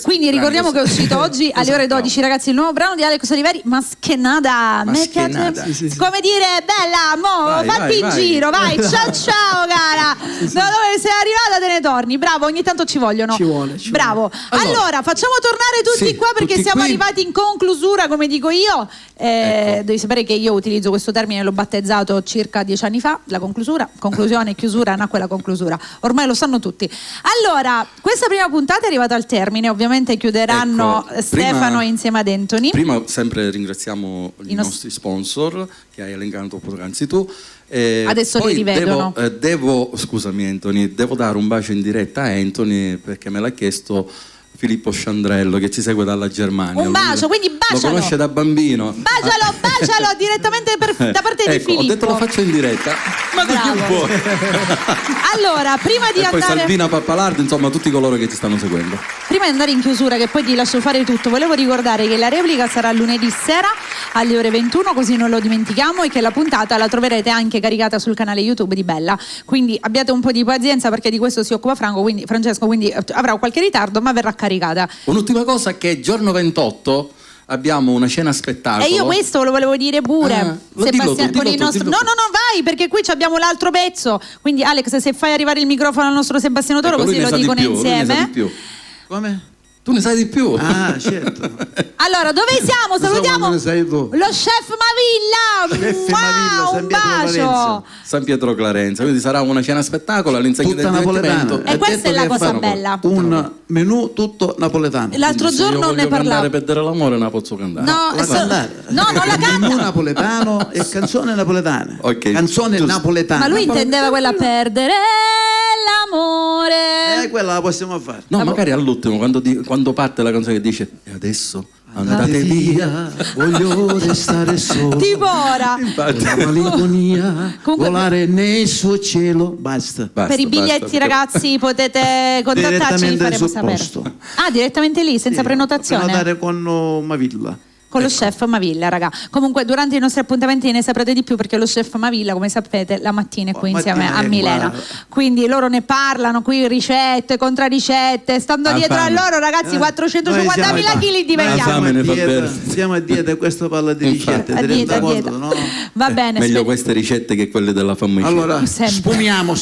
Quindi ricordiamo che è uscito oggi alle ore 12, ragazzi, il nuovo brano di Alex Oliveri, Maschenada. Maschenada. Come dire, bella, Vai, fatti in vai. giro, vai, ciao cara. Da dove sei arrivata te ne torni. Bravo, ogni tanto ci vogliono. Ci vuole. Bravo. Allora, facciamo tornare tutti sì, qua perché tutti siamo qui. arrivati in conclusura, come dico io. Ecco. Devi sapere che io utilizzo questo termine, l'ho battezzato circa 10 anni fa, la conclusura, conclusione, chiusura, nacque la conclusura. Ormai lo sanno tutti. Allora, questa prima puntata è arrivata al termine, ovviamente chiuderanno Ecco, Stefano insieme ad Anthony. Prima sempre ringraziamo i nostri sponsor che hai elencato poc'anzi tu. Adesso poi li rivedono. Scusami Anthony, devo dare un bacio in diretta a Anthony perché me l'ha chiesto Filippo Sciandrello che ci segue dalla Germania. Un bacio, quindi bacialo. Lo conosce da bambino. Bacialo direttamente da parte di Ecco, Filippo. ho detto lo faccio in diretta. Ma di Bravo. chi vuoi? Allora, prima di E poi andare Salvina Pappalardo, insomma tutti coloro che ci stanno seguendo. Prima di andare in chiusura, che poi ti lascio fare tutto, volevo ricordare che la replica sarà lunedì sera alle ore 21, così non lo dimentichiamo, e che la puntata la troverete anche caricata sul canale YouTube di Bella. Quindi abbiate un po' di pazienza perché di questo si occupa Francesco, quindi avrà qualche ritardo, ma verrà caricata. Un'ultima cosa, che giorno 28 abbiamo una cena spettacolo. E io questo lo volevo dire pure. Dillo tu. No, vai, perché qui abbiamo l'altro pezzo. Quindi Alex, se fai arrivare il microfono al nostro Sebastiano Toro, così lo dicono insieme. Come? Tu ne sai di più. Ah, certo. Allora, dove siamo? Salutiamo ne sai tu. lo chef Mavilla. Chef Mavilla, Un bacio. San Pietro Clarenza, quindi sarà una cena spettacolo all'insegna Tutta del napoletana. divertimento. E questa è la cosa bella. Un menù tutto napoletano. L'altro giorno ne parlavo. Se per dare l'amore non la posso cantare. No, non la canta. Menù napoletano e canzone napoletana. Ok, Canzone giusto. napoletana. Ma lui intendeva quella perdere l'amore. Quella la possiamo fare. No, magari all'ultimo, quando parte la canzone che dice e adesso andate via, voglio restare solo. Tipo ora. La malinconia, Comunque, volare nel suo cielo. Basta. per i biglietti, ragazzi, potete contattarci, li faremo sapere. Ah, direttamente lì, senza prenotazione? Prenotare con Mavilla. Con lo chef Mavilla, raga. Comunque durante i nostri appuntamenti ne saprete di più, perché lo chef Mavilla, come sapete, la mattina è qui insieme a Milena. Quindi loro ne parlano qui, ricette, contraricette, stando dietro a loro, ragazzi, 450.000 kg di vecchiaia. Siamo a dieta e questo parla di ricette. A dieta. No? Va bene. Meglio queste ricette che quelle della famiglia. Allora, spumiamo.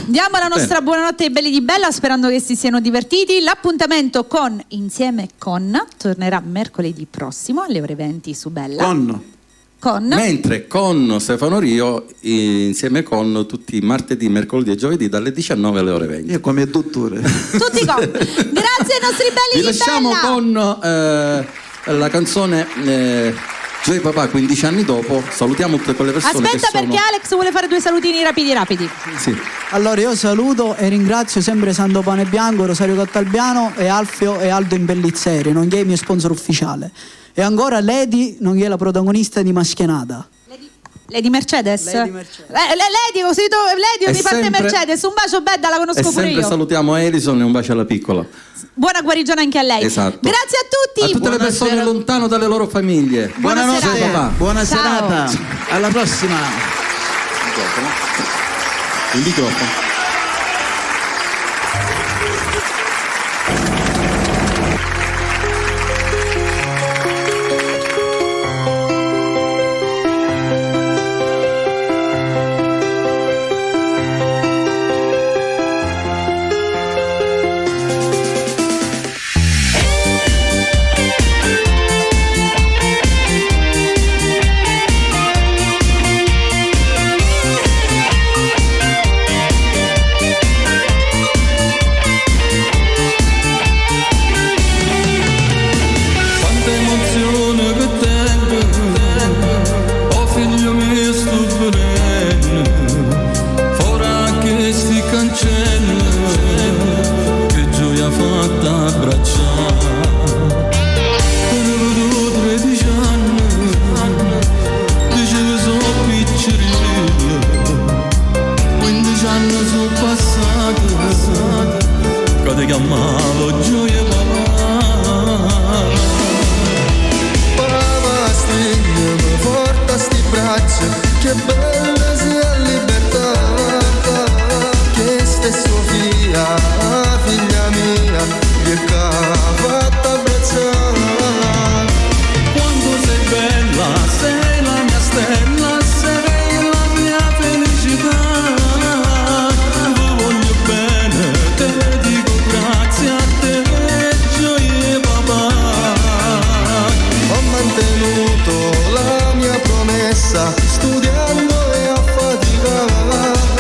Diamo la nostra buonanotte ai belli di Bella, sperando che si siano divertiti. L'appuntamento con Insieme con tornerà mercoledì prossimo alle ore 20 su Bella. Mentre con Stefano Rio, insieme con tutti i martedì, mercoledì e giovedì dalle 19 alle ore 20. Io come dottore. Tutti con. Grazie ai nostri belli Vi di lasciamo Bella. con la canzone Gioia Papà 15 anni dopo. Salutiamo tutte quelle persone. Aspetta, perché Alex vuole fare due salutini rapidi. Sì. Allora io saluto e ringrazio sempre Santo Pane Bianco, Rosario Cattalbiano e Alfio e Aldo Imbellizzeri, nonché il mio sponsor ufficiale. E ancora Lady, nonché la protagonista di Maschienata. Lady Mercedes? Lady ho sentito Lady di parte Mercedes. Un bacio, Bedda, la conosco pure io. Salutiamo Elison e un bacio alla piccola. Buona guarigione anche a lei. Esatto. Grazie a tutti. A tutte le persone lontano dalle loro famiglie. Buonanotte, buona serata. Alla prossima. Il microfono. Studiando e a faticare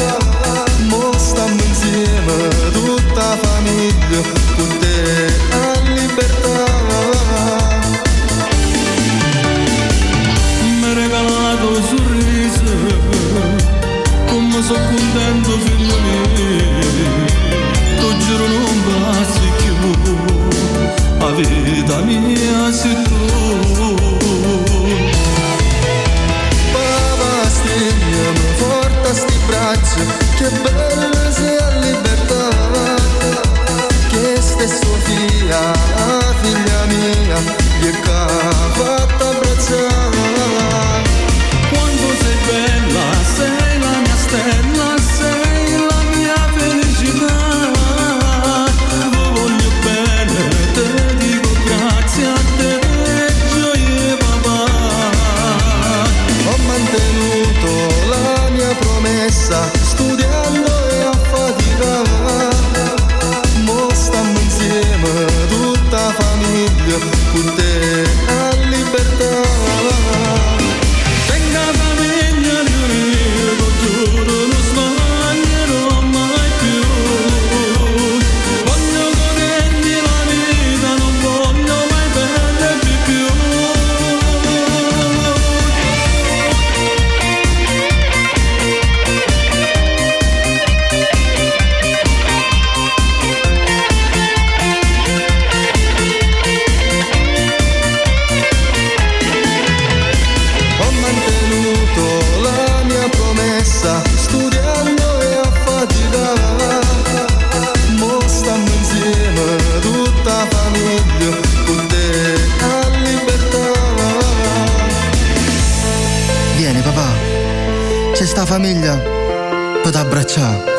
c'è sta famiglia per t'abbracciare.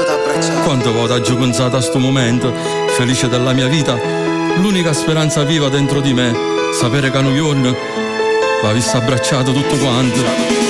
Quanto voto aggiugunzato a sto momento, felice della mia vita, l'unica speranza viva dentro di me, sapere che a un giorno va visto abbracciato tutto quanto.